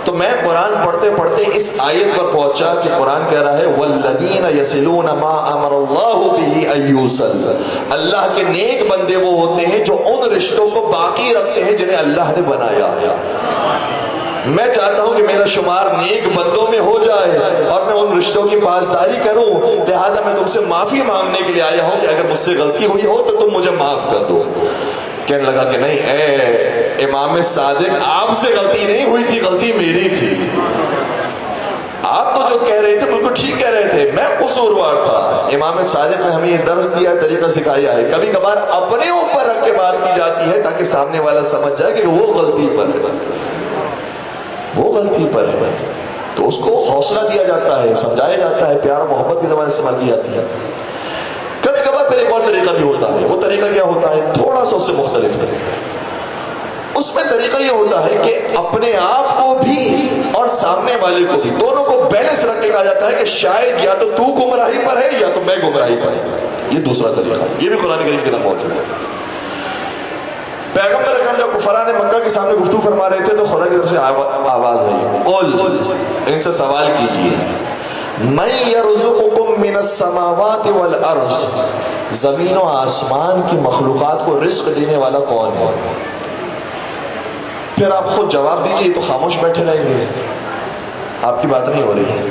تو میں قرآن پڑھتے پڑھتے اس آیت پر پہنچا کہ قرآن کہہ رہا ہے وَالَّذِينَ يَصِلُونَ مَا أَمَرَ اللَّهُ بِهِ أَن يُوصَلَ. اللہ کے نیک بندے وہ ہوتے ہیں جو ان رشتوں کو باقی رکھتے ہیں جنہیں اللہ نے بنایا. میں چاہتا ہوں کہ میرا شمار نیک بندوں میں ہو جائے اور میں ان رشتوں کی پاسداری کروں، لہٰذا میں تم سے معافی مانگنے کے لیے آیا ہوں کہ اگر مجھ سے غلطی ہوئی ہو تو تم مجھے معاف کر دو۔ کہنے لگا کہ نہیں اے امام صادق، آپ سے غلطی نہیں ہوئی تھی، غلطی میری تھی۔ آپ تو جو کہہ رہے تھے بالکل ٹھیک کہہ رہے تھے، میں قصوروار تھا۔ امام صادق نے ہمیں یہ درس دیا، طریقہ سکھایا ہے، کبھی کبھار اپنے اوپر رکھ کے بات کی جاتی ہے تاکہ سامنے والا سمجھ جائے کہ وہ غلطی پر ہے، وہ غلطی پر ہے، تو اس کو حوصلہ دیا جاتا ہے، سمجھایا جاتا ہے، پیار و محبت کی زبان استعمال کی جاتی ہے۔ کبھی کبھار پھر ایک اور طریقہ بھی ہوتا ہے، وہ طریقہ کیا ہوتا ہے؟ تھوڑا سا اس سے مختلف ہے۔ اس میں طریقہ یہ ہوتا ہے کہ اپنے آپ کو بھی اور سامنے والے کو بھی، دونوں کو بیلنس رکھ کے کہا جاتا ہے کہ شاید یا تو گمراہی پر ہے یا تو میں گمراہی پر ہے۔ یہ دوسرا طریقہ، یہ بھی قرآن کریم کے اندر موجود ہے۔ پیغمبر اکرم جب کفاران مکہ کے سامنے گفتگو فرما رہے تھے تو خدا کی طرف سے آواز آئی، قل، ان سے سوال کیجئے، من یرزقکم من السماوات والارض، زمین و آسمان کی مخلوقات کو رزق دینے والا کون ہے؟ پھر آپ خود جواب دیجئے، تو خاموش بیٹھے رہیں گے، آپ کی بات نہیں ہو رہی ہے،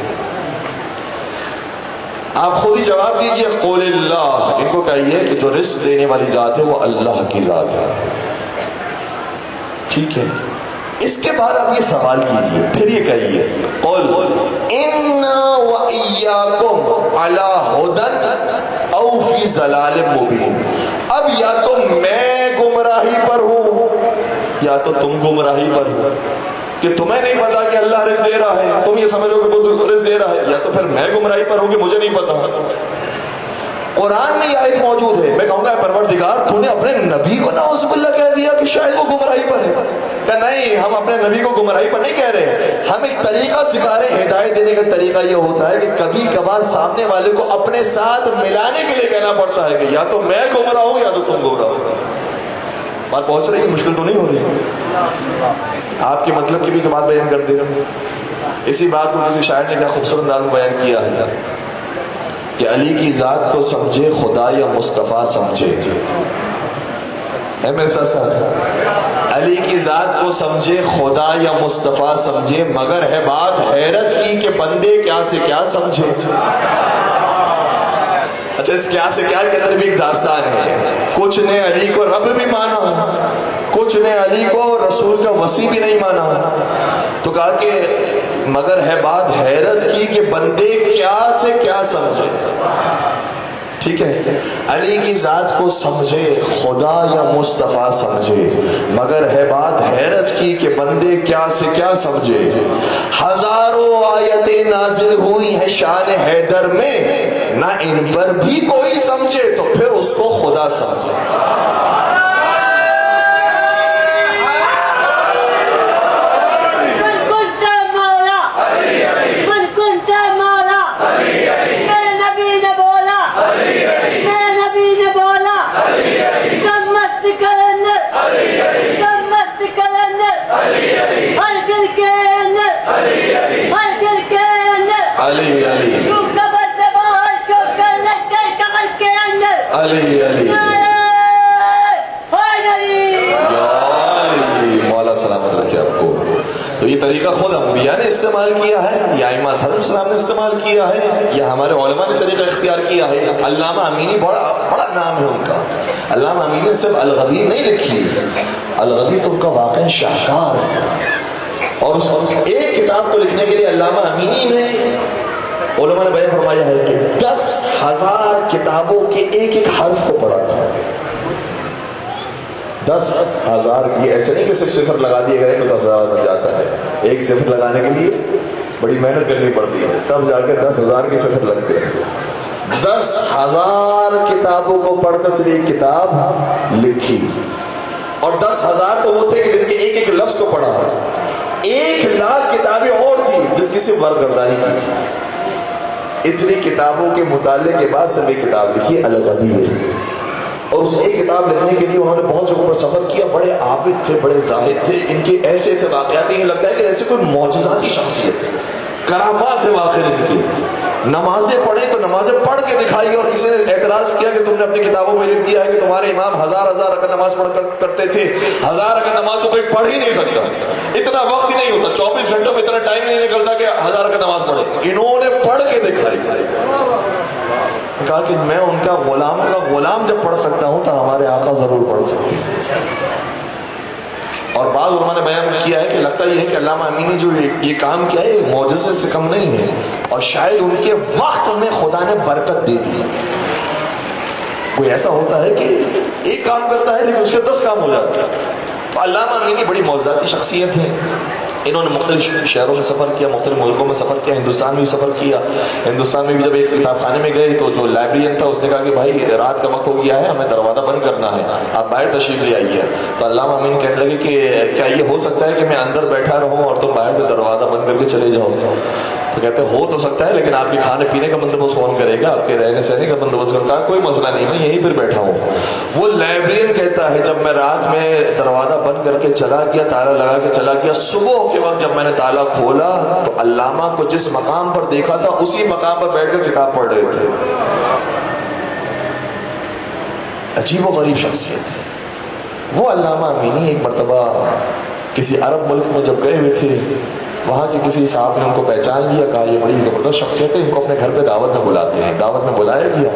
آپ خود ہی جواب دیجئے، قول اللہ، ان کو کہیے کہ جو رزق دینے والی ذات ہے وہ اللہ کی ذات ہے، ٹھیک ہے؟ اس کے بعد آپ یہ سوال کیجئے، پھر یہ کہیے، قل انا وإیاکم علی ھدی او فی ضلال مبین، اب یا تو میں گمراہی پر ہوں یا تو تم گمراہی پر ہو، کہ تمہیں نہیں پتا کہ اللہ رزق دے رہا ہے، تم یہ سمجھو کہ وہ رزق دے رہا ہے، یا تو پھر میں گمراہی پر ہوں کہ مجھے نہیں پتا۔ قرآن میں یہ آیت موجود ہے، میں کہوں گا پروردگار تو نے اپنے نبی کو نعوذ باللہ کہہ دیا کہ شاید وہ گمراہی پر ہے۔ کہ نہیں، ہم اپنے نبی کو گمراہی پر نہیں کہہ رہے، ہم ایک طریقہ سکھا رہے ہیں۔ ہدایت دینے کا طریقہ یہ ہوتا ہے کہ کبھی کبھار سامنے والے کو اپنے ساتھ ملانے کے لیے کہنا پڑتا ہے کہ یا تو میں گمراہ ہوں یا تو تم گمراہ ہو۔ بات پہنچ رہی ہے؟ مشکل تو نہیں ہو رہی؟ آپ کے مطلب کی بھی بات بیان کر دے رہا ہوں۔ اسی بات کو کسی شاعر نے کیا خوبصورت انداز میں بیان کیا ہے کہ علی کی ذات کو سمجھے خدا یا مصطفیٰ سمجھے، میرے ساتھ ساتھ، علی کی ذات کو سمجھے خدا یا مصطفیٰ سمجھے، مگر ہے بات حیرت کی کہ بندے کیا سے کیا سمجھے۔ اچھا، اس کیا سے کیا کے اندر بھی ایک داستان ہے۔ کچھ نے علی کو رب بھی مانا، کچھ نے علی کو رسول کا وصی بھی نہیں مانا، تو کہا کہ مگر ہے بات حیرت کی کہ بندے کیا سے کیا سمجھے۔ ٹھیک ہے، علی کی ذات کو سمجھے خدا یا مصطفیٰ سمجھے، مگر ہے بات حیرت کی کہ بندے کیا سے کیا سمجھے۔ ہزاروں آیتیں نازل ہوئی ہیں شان حیدر میں، نہ ان پر بھی کوئی سمجھے تو پھر اس کو خدا سمجھے۔ علی علی علی علی مولا سلام رکھے آپ کو۔ تو یہ طریقہ خود انبیاء نے استعمال کیا ہے، یا ائمہ حرم السلام نے استعمال کیا ہے، یا ہمارے علماء نے طریقہ اختیار کیا ہے۔ علامہ امینی بڑا نام ہے ان کا، علامہ امینی نے صرف الغدیر نہیں لکھی، الغدیر تو ان کا واقعی شاہکار ہے، اور اس ایک کتاب کو لکھنے کے لیے علامہ امینی نے، علماء نے بیان فرمایا ہے کہ 10,000 کتابوں کے ایک ایک حرف کو پڑھا تھا۔ 10,000، یہ ایسے نہیں کہ صرف صفر لگا دیے گئے تو 10,000 بن جاتا ہے، ایک صفر لگانے کے لیے بڑی محنت کرنی پڑتی ہے، تب جا کے 10,000 کے صفر لگتے ہیں۔ 10,000 کتابوں کو پڑھ کر صرف ایک کتاب لکھی، اور 10,000 تو وہ تھے کہ جن کے ایک ایک لفظ کو پڑھا۔ 1,00,000 کتابیں اور تھی جس کی صرف ورگردانی کی تھی۔ اتنی کتابوں کے مطالعے کے بعد صرف ایک کتاب لکھی، الغدیر، اور اس ایک کتاب لکھنے کے لیے انہوں نے بہت جگہوں پر سفر کیا، بڑے عابد تھے، بڑے زاہد تھے، ان کے ایسے ایسے واقعات ہیں، یہ لگتا ہے کہ ایسے کوئی معجزاتی شخصیت ہے۔ کرامات ہے واقعی ان کی. نمازیں پڑھیں تو نمازیں پڑھ کے دکھائی. اور کسی نے اعتراض کیا کہ تم نے اپنی کتابوں میں لکھ دیا ہے کہ تمہارے امام ہزار رکعت نماز پڑھ کرتے تھے. 1000 رکعت نماز تو کوئی پڑھ ہی نہیں سکتا, اتنا وقت ہی نہیں ہوتا, 24 گھنٹوں میں اتنا ٹائم نہیں نکلتا کہ 1000 رکعت نماز پڑھے. انہوں نے پڑھ کے دکھائی. کہا کہ میں ان کا غلام جب پڑھ سکتا ہوں تو ہمارے آقا ضرور پڑھ سکتے ہیں. اور بعض علماء نے بیان کیا ہے کہ لگتا یہ ہے کہ علامہ امینی نے جو یہ کام کیا ہے معجزے سے کم نہیں ہے, اور شاید ان کے وقت میں خدا نے برکت دے دی. کوئی ایسا ہوتا ہے کہ ایک کام کرتا ہے لیکن اس کے 10 کام ہو جاتے ہیں. تو علامہ امینی بڑی معجزاتی شخصیت ہیں. انہوں نے مختلف شہروں میں سفر کیا, مختلف ملکوں میں سفر کیا, ہندوستان میں بھی سفر کیا. ہندوستان میں بھی جب ایک کتاب خانے میں گئے تو جو لائبریرین تھا اس نے کہا کہ بھائی رات کا وقت ہو گیا ہے, ہمیں دروازہ بند کرنا ہے, آپ باہر تشریف لے آئیے. تو علامہ امین کہنے لگے کہ کیا یہ ہو سکتا ہے کہ میں اندر بیٹھا رہوں اور تم باہر سے دروازہ بند کر کے چلے جاؤ؟ تو کہتے ہیں ہو تو سکتا ہے, لیکن آپ کے کھانے پینے کا بندوبست کون کرے گا, آپ کے رہنے سہنے کا بندوبست کرتا ہے. کوئی مسئلہ نہیں, میں یہیں پر بیٹھا ہوں. وہ لائبریرین کہتا ہے جب میں رات میں دروازہ بند کر کے چلا گیا, تالا لگا کے چلا گیا, صبح کے وقت جب میں نے تالا کھولا تو علامہ کو جس مقام پر دیکھا تھا اسی مقام پر بیٹھ کر کتاب پڑھ رہے تھے. عجیب و غریب شخصیت. وہ علامہ امینی ایک مرتبہ کسی عرب ملک میں جب گئے ہوئے تھے, وہاں کے کسی صاحب نے ان کو پہچان لیا, کہا یہ بڑی زبردست شخصیت ہے, ان کو اپنے گھر پہ دعوت میں بلاتے ہیں. دعوت میں بلایا گیا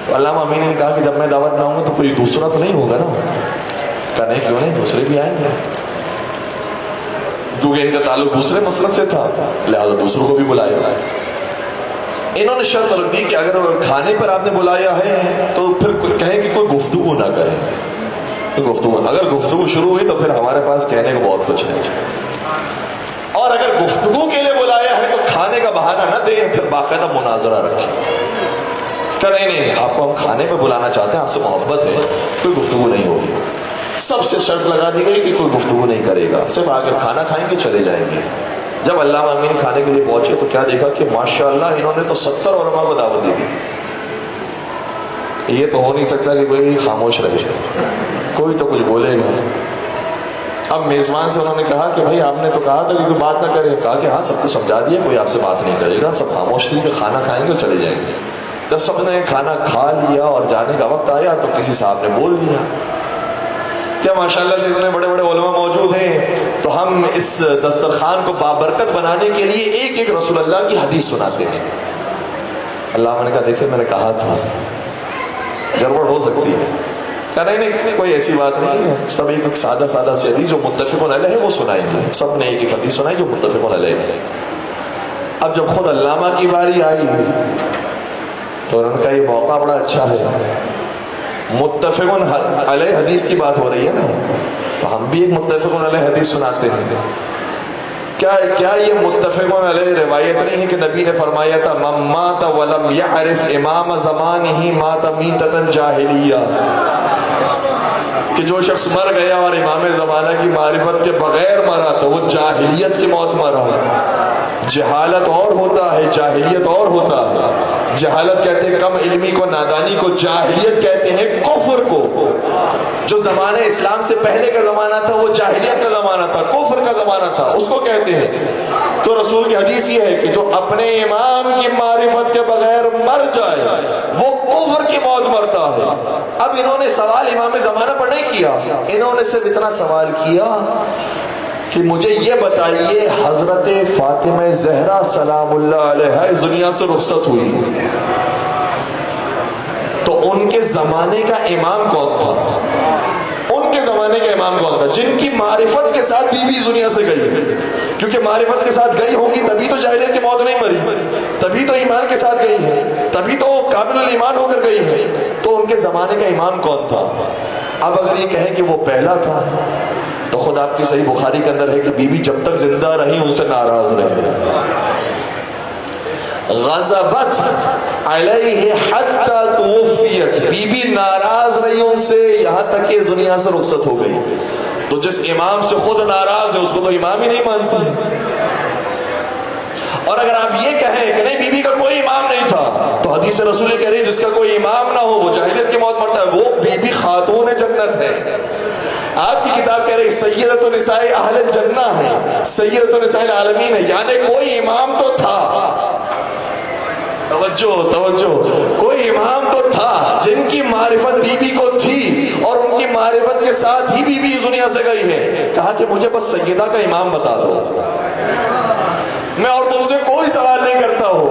تو علامہ امینی نے کہا کہ جب میں دعوت میں آؤں گا تو کوئی دوسرا تو نہیں ہوگا نا؟ کہا نہیں, کیوں نہیں, دوسرے بھی آئیں گے. کیونکہ ان کا تعلق دوسرے مسلک سے تھا, لہذا دوسروں کو بھی بلایا. انہوں نے شرط رکھ دی کہ اگر کھانے پر آپ نے بلایا ہے تو پھر کہیں کہ کوئی گفتگو نہ کریں. گفتگو, اگر گفتگو شروع ہوئی تو پھر ہمارے پاس کہنے کو بہت کچھ ہے, اور اگر گفتگو کے لیے بلایا ہے تو کھانے کا بہانہ نہ دیں, پھر باقاعدہ مناظرہ رکھیں. کہ نہیں, آپ کو ہم کھانے پہ بلانا چاہتے ہیں, آپ سے محبت ہے, کوئی گفتگو نہیں ہوگی. سب سے شرط لگا دی گئی کہ کوئی گفتگو نہیں کرے گا, صرف آ کر کھانا کھائیں گے, چلے جائیں گے. جب علامہ امین کھانے کے لیے پہنچے تو کیا دیکھا کہ ماشاءاللہ انہوں نے تو 70 علماء کو دعوت دی تھی. یہ تو ہو نہیں سکتا کہ کوئی خاموش رہے, کوئی تو کچھ بولے گا. اب میزبان سے انہوں نے کہا کہ بھائی آپ نے تو کہا تھا کہ کوئی بات نہ کرے. کہا کہ ہاں سب کو سمجھا دیا, کوئی آپ سے بات نہیں کرے گا, سب خاموش تھی کہ کھانا کھائیں گے اور چلے جائیں گے. جب سب نے کھانا کھا لیا اور جانے کا وقت آیا تو کسی صاحب نے بول دیا کیا ماشاءاللہ سے اتنے بڑے بڑے علماء موجود ہیں, تو ہم اس دسترخوان کو بابرکت بنانے کے لیے ایک ایک رسول اللہ کی حدیث سناتے ہیں. اللہ نے کہا دیکھیں میں نے کہا تھا گڑبڑ ہو سکتی ہے. کہا نہیں کوئی ایسی بات نہیں ہے, سب ایک سادہ سی حدیث جو متفق علیہ ہے وہ سنائیں گے. سب نے ایک حدیث سنائی جو متفق علیہ ہے. اب جب خود علامہ کی باری آئی تو انہوں نے کہا یہ موقع بڑا اچھا ہے, متفق علیہ حدیث کی بات ہو رہی ہے نا, تو ہم بھی ایک متفق علیہ حدیث سناتے ہیں. کیا یہ متفق علیہ روایت نہیں ہے کہ نبی نے فرمایا تھا من مات ولم يعرف امام زمانہ مات میتۃ جاہلیہ, کہ جو شخص مر گیا اور امام زمانہ کی معرفت کے بغیر مرا تو وہ جاہلیت کی موت مرا. جہالت اور ہوتا ہے, جاہلیت اور ہوتا ہے. جہالت کہتے ہیں کم علمی کو, نادانی کو. جاہلیت کہتے ہیں کفر کو. جو زمانہ اسلام سے پہلے کا زمانہ تھا وہ جاہلیت کا زمانہ تھا, کفر کا زمانہ تھا, اس کو کہتے ہیں. تو رسول کی حدیث یہ ہے کہ جو اپنے امام کی معرفت کے بغیر مر جائے وہ کفر کی موت مرتا ہے. اب انہوں نے سوال امام زمانہ پر نہیں کیا, انہوں نے صرف اتنا سوال کیا کہ مجھے یہ بتائیے حضرت فاطمہ زہرا سلام اللہ علیہا اس دنیا سے رخصت ہوئی تو ان کے زمانے کا امام کون تھا؟ ان کے زمانے کا امام کون تھا جن کی معرفت کے ساتھ بیوی اس دنیا سے گئی؟ کیونکہ معرفت کے ساتھ گئی ہوگی تبھی تو جاہلیت کی موت نہیں مری, تبھی تو ایمان کے ساتھ گئی ہے, تبھی تو کامل الایمان ہو کر گئی ہے. تو ان کے زمانے کا امام کون تھا؟ اب اگر یہ کہیں کہ وہ پہلا تھا تو خود آپ کی صحیح بخاری کے اندر ہے کہ بیوی جب تک زندہ رہی ان سے ناراض رہے. غضبت علیہ حتی توفیت, بیوی ناراض رہی ان سے یہاں تک کہ دنیا سے رخصت ہو گئی. تو جس امام سے خود ناراض ہے اس کو تو امام ہی نہیں مانتی. اور اگر آپ یہ کہیں کہ نہیں بیوی کا کوئی امام نہیں تھا تو حدیث رسول کہہ رہی ہے جس کا کوئی امام نہ ہو وہ جاہلیت کی موت مرتا ہے, وہ بیوی خاتون جنت ہے. آپ کی کتاب کہہ رہی سیدۃ النساء اہل الجنہ ہے، سیدۃ النساء العالمین ہے، یعنی کوئی امام تو تھا، توجہ، کوئی امام تو تھا جن کی معرفت بی بی کو تھی اور ان کی معرفت کے ساتھ ہی بی بی اس دنیا سے گئی ہے. کہا کہ مجھے بس سیدہ کا امام بتا دو، میں اور تم سے کوئی سوال نہیں کرتا ہوں.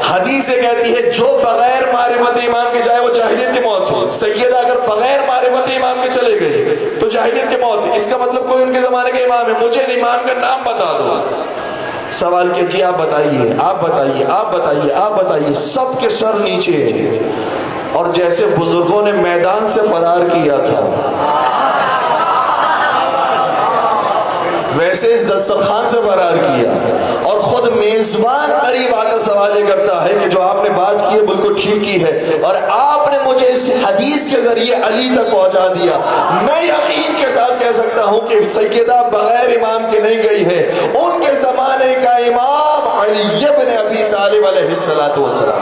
حدیث کہتی ہے جو بغیر معرفت امام کے جائے وہ جاہلیت کی موت ہے. سیدہ اگر بغیر معرفت امام کے چلے گئے تو جاہلیت کی موت ہے. اس کا مطلب کوئی ان کے زمانے کا امام ہے، مجھے امام کا نام بتا دو. سوال کیا جی آپ بتائیے، آپ بتائیے، آپ بتائیے، آپ بتائیے. سب کے سر نیچے اور جیسے بزرگوں نے میدان سے فرار کیا تھا ویسے اس دسترخوان سے فرار کیا. اور خود میزبان قریب آ کر سوال یہ کرتا ہے کہ جو آپ نے بات کی ہے بالکل ٹھیک کی ہے، اور آپ نے مجھے اس حدیث کے ذریعے علی تک پہنچا دیا. میں یقین کے ساتھ کہہ سکتا ہوں کہ سیدہ بغیر امام کے نہیں گئی ہے، ان کے زمانے کا امام علی ابن ابی طالب علیہ السلام.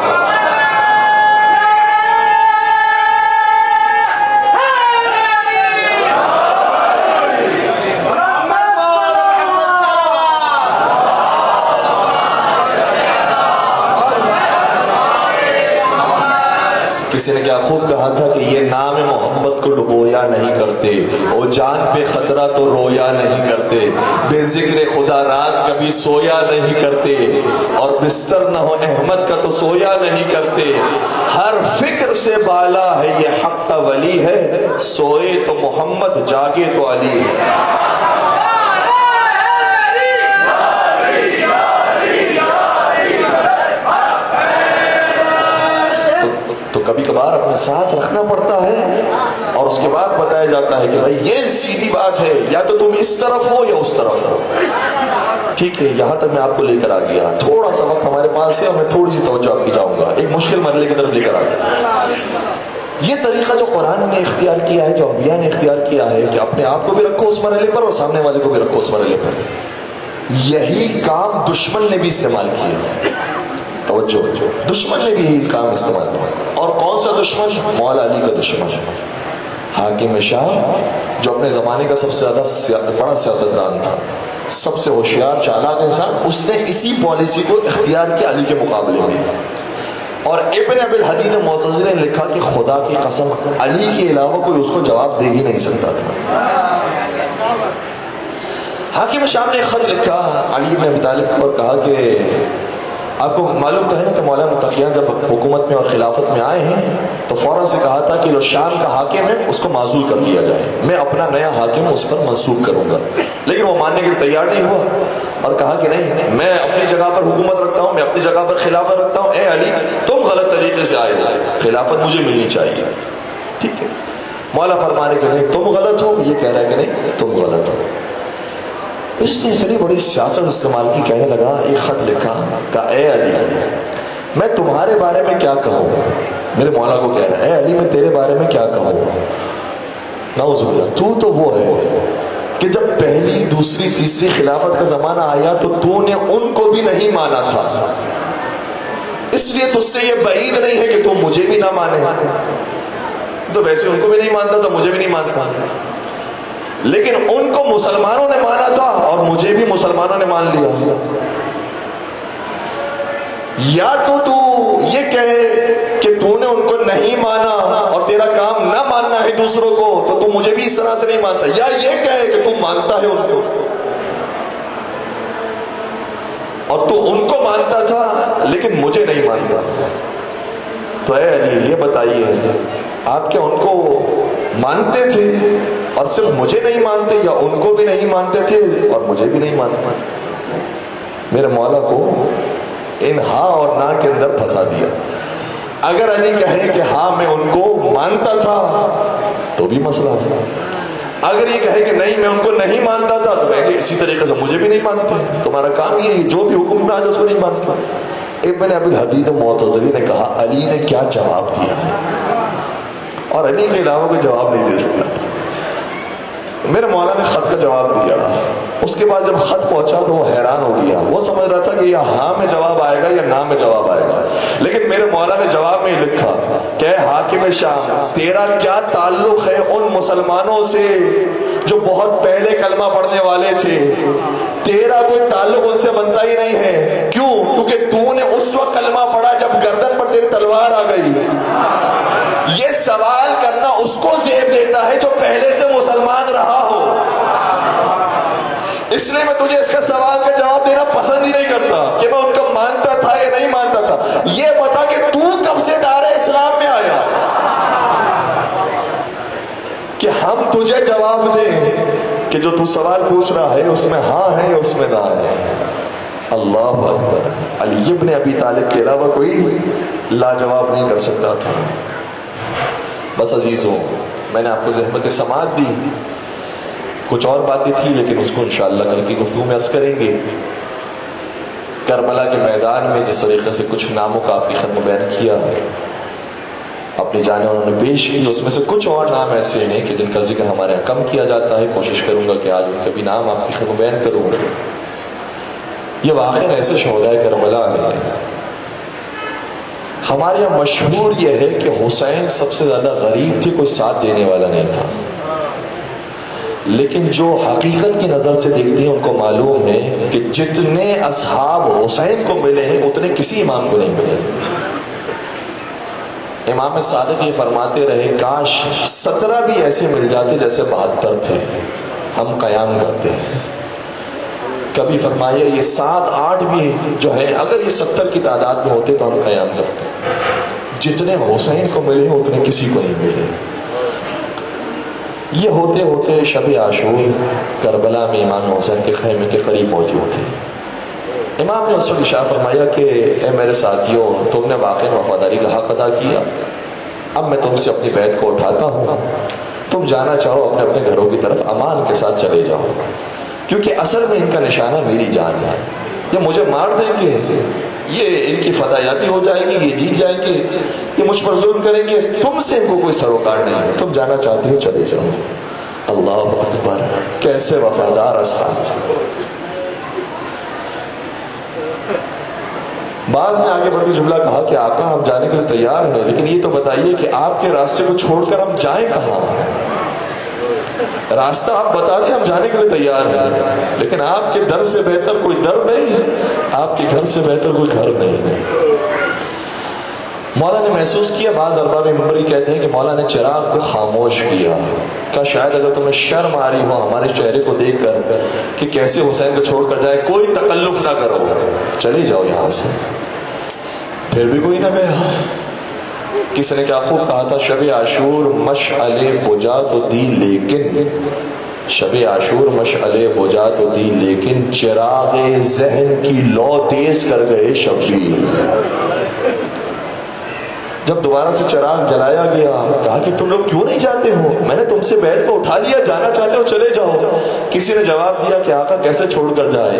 کسی نے کیا خوب کہا تھا کہ یہ نام محمد کو ڈبویا نہیں کرتے، وہ جان پہ خطرہ تو رویا نہیں کرتے، بے ذکر خدا رات کبھی سویا نہیں کرتے، اور بستر نہ ہو احمد کا تو سویا نہیں کرتے. ہر فکر سے بالا ہے یہ حق کا ولی ہے، سوئے تو محمد جاگے تو علی ہے. تو کبھی کبھار اپنے ساتھ رکھنا پڑتا ہے اور اس کے بعد بتایا جاتا ہے کہ بھائی یہ سیدھی بات ہے، یا تو تم اس طرف ہو یا اس طرف ہو. ٹھیک ہے، یہاں تک میں آپ کو لے کر آ گیا. تھوڑا سا وقت ہمارے پاس ہے اور میں تھوڑی سی توجہ آپ کی جاؤں گا، ایک مشکل مرحلے کی طرف لے کر آ گیا. یہ طریقہ جو قرآن نے اختیار کیا ہے، جو انبیاء نے اختیار کیا ہے کہ اپنے آپ کو بھی رکھو اس مرحلے پر اور سامنے والے کو بھی رکھو اس مرحلے پر، یہی کام دشمن نے بھی استعمال کیا. توجہ، دشمن نے بھی یہی کام استعمال کیا. اور کون سا دشمن؟ مولا علی کا دشمن، حاکم شاہ، جو اپنے زمانے کا سب سے زیادہ بڑا سیاستدان تھا، سب سے ہوشیار چالاک انسان. اس نے اسی پالیسی کو اختیار کیا علی کے مقابلے میں. اور ابن ابی الحدید معتزلی نے لکھا کہ خدا کی قسم علی کے علاوہ کوئی اس کو جواب دے ہی نہیں سکتا تھا. حاکم شام نے خط لکھا علی بن ابی طالب کو اور کہا کہ آپ کو معلوم تو ہے نا کہ مولانا متقیان جب حکومت میں اور خلافت میں آئے ہیں تو فوراً سے کہا تھا کہ جو شام کا حاکم ہے اس کو معزول کر دیا جائے، میں اپنا نیا حاکم اس پر منسوب کروں گا. لیکن وہ ماننے کے لیے تیار نہیں ہوا اور کہا کہ نہیں، میں اپنی جگہ پر حکومت رکھتا ہوں، میں اپنی جگہ پر خلافت رکھتا ہوں. اے علی تم غلط طریقے سے آئے ہو، خلافت مجھے ملنی چاہیے. ٹھیک ہے، مولا فرمانے کہ نہیں تم غلط ہو، یہ کہہ رہا ہے کہ نہیں تم غلط ہو. اس نے اتنی بڑی سیاست استعمال کی، کہنے لگا، ایک خط لکھا کہ اے علی میں تمہارے بارے میں کیا کہوں. میرے مولا کو کہہ رہا ہے اے علی میں تیرے بارے میں کیا کہوں. نعوذ باللہ، تو وہ ہے کہ جب پہلی دوسری تیسری خلافت کا زمانہ آیا تو نے ان کو بھی نہیں مانا تھا، اس لیے تجھ سے یہ بعید نہیں ہے کہ تم مجھے بھی نہ مانے. تو ویسے ان کو بھی نہیں مانتا تھا، مجھے بھی نہیں مانتا، لیکن ان کو مسلمانوں نے مانا تھا اور مجھے بھی مسلمانوں نے مان لیا. یا تو یہ کہے کہ تو نے ان کو نہیں مانا اور تیرا کام نہ ماننا ہے دوسروں کو تو تو مجھے بھی اس طرح سے نہیں مانتا، یا یہ کہے کہ تم مانتا ہے ان کو اور تو ان کو مانتا تھا لیکن مجھے نہیں مانتا. تو اے علی یہ بتائیے آپ کیا ان کو مانتے تھے اور صرف مجھے نہیں مانتے، یا ان کو بھی نہیں مانتے تھے اور مجھے بھی نہیں مانتے؟ میرے مولا کو ان ہاں اور نہ کے اندر پھنسا دیا. اگر علی کہے کہ ہاں میں ان کو مانتا تھا تو بھی مسئلہ ہے، اگر یہ کہے کہ نہیں میں ان کو نہیں مانتا تھا تو کہیں گے اسی طریقے سے مجھے بھی نہیں مانتے، تمہارا کام یہ ہے جو بھی حکم میں آج اس کو نہیں مانتے. ابن ابی الحدید معتزلی نے کہا علی نے کیا جواب دیا ہے، اور علی کے علاوہ کوئی جواب نہیں دے سکتا. میرے مولا نے خط کا جواب دیا. اس کے بعد جب خط پہنچا تو وہ حیران ہو گیا. وہ سمجھ رہا تھا کہ یا ہاں میں جواب آئے گا یا نہ میں جواب آئے گا. لیکن میرے مولا نے جواب میں لکھا کہ حاکم شام، تیرا کیا تعلق ہے ان مسلمانوں سے جو بہت پہلے کلمہ پڑھنے والے تھے؟ تیرا کوئی تعلق ان سے بنتا ہی نہیں ہے. کیوں؟ کیونکہ تو نے اس وقت کلمہ پڑھا جب گردن پر تیری تلوار آ گئی. یہ سوال کرنا اس کو زیب دیتا ہے جو پہلے سے مسلمان رہا ہو. اس لیے میں تجھے اس کا سوال کا جواب دینا پسند ہی نہیں کرتا کہ میں ان کو مانتا تھا یا نہیں مانتا تھا. یہ بتا کہ تو کب سے دار اسلام میں آیا کہ ہم تجھے جواب دیں کہ جو تو سوال پوچھ رہا ہے اس میں ہاں ہے یا اس میں نہ ہے. اللہ اکبر. علی ابن ابی طالب کے علاوہ کوئی لاجواب نہیں کر سکتا تھا. بس عزیزوں، میں نے آپ کو زحمت سماعت دی. کچھ اور باتیں تھی لیکن اس کو انشاءاللہ کل کی گفتگو میں عرض کریں گے. کربلا کے میدان میں جس طریقے سے کچھ ناموں کا آپ کی خدمت بیان کیا ہے، اپنی جانیں انہوں نے پیش کی، اس میں سے کچھ اور نام ایسے ہیں کہ جن کا ذکر ہمارے یہاں کم کیا جاتا ہے. کوشش کروں گا کہ آج ان کا بھی نام آپ کی خدمت بیان کروں. یہ واقعہ ایسے شہداء کربلا ہے. ہمارے یہاں مشہور یہ ہے کہ حسین سب سے زیادہ غریب تھے، کوئی ساتھ دینے والا نہیں تھا. لیکن جو حقیقت کی نظر سے دیکھتے ہیں ان کو معلوم ہے کہ جتنے اصحاب حسین کو ملے ہیں اتنے کسی امام کو نہیں ملے. امام صادق یہ فرماتے رہے کاش 17 بھی ایسے مل جاتے جیسے 72 تھے، ہم قیام کرتے ہیں. کبھی فرمایا یہ 7-8 بھی جو ہے اگر یہ 70 کی تعداد میں ہوتے تو ہم قیام کرتے. جتنے حسین کو ملے ہیں اتنے کسی کو نہیں ملے. یہ ہوتے ہوتے شب عاشور کربلا میں امام حسین کے خیمے کے قریب موجود تھے. امام نے اس وقت ارشاد فرمایا کہ اے میرے ساتھیوں، تم نے واقعی وفاداری کا حق ادا کیا. اب میں تم سے اپنی بیعت کو اٹھاتا ہوں. تم جانا چاہو اپنے اپنے گھروں کی طرف امان کے ساتھ چلے جاؤ، کیونکہ اصل میں ان کا نشانہ میری جان ہے. یہ مجھے مار دیں گے، یہ ان کی فتحیابی ہو جائے گی، یہ جیت جائیں گے، یہ مجھ پر ظلم کریں گے. تم سے ان کو کوئی سروکار نہیں ہے. تم جانا چاہتے ہو چلے جاؤ. اللہ اکبر، کیسے وفادار اصحاب تھے. بعض نے آگے بڑھ کے جملہ کہا کہ آقا ہم جانے کے لیے تیار ہیں، لیکن یہ تو بتائیے کہ آپ کے راستے کو چھوڑ کر ہم جائیں کہاں؟ راستہ آپ بتا دیں ہم جانے کے لیے تیار ہیں، لیکن آپ کے در سے بہتر کوئی در نہیں ہے، آپ کے گھر سے بہتر کوئی گھر نہیں ہے. مولا نے محسوس کیا، بعض ارباب منبری کہتے ہیں کہ مولا نے چراغ کو خاموش کیا. کہ شاید اگر تمہیں شرم آ رہی ہو ہمارے چہرے کو دیکھ کر کہ کیسے حسین کو چھوڑ کر جائے، کوئی تکلف نہ کرو، چلے جاؤ یہاں سے. پھر بھی کوئی نہ گیا. کسی نے کیا خوب کہا تھا، شب عاشور مشعل بجا تو دی لیکن، شب عاشور مشعل بجا تو دی لیکن چراغ ذہن کی لو تیز کر گئے شبیر. جب دوبارہ سے چراغ جلایا گیا، کہا کہ تم لوگ کیوں نہیں جاتے ہو؟ میں نے تم سے بیعت کو اٹھا لیا، جانا چاہتے ہو چلے جاؤ. کسی نے جواب دیا کہ آقا کیسے چھوڑ کر جائے؟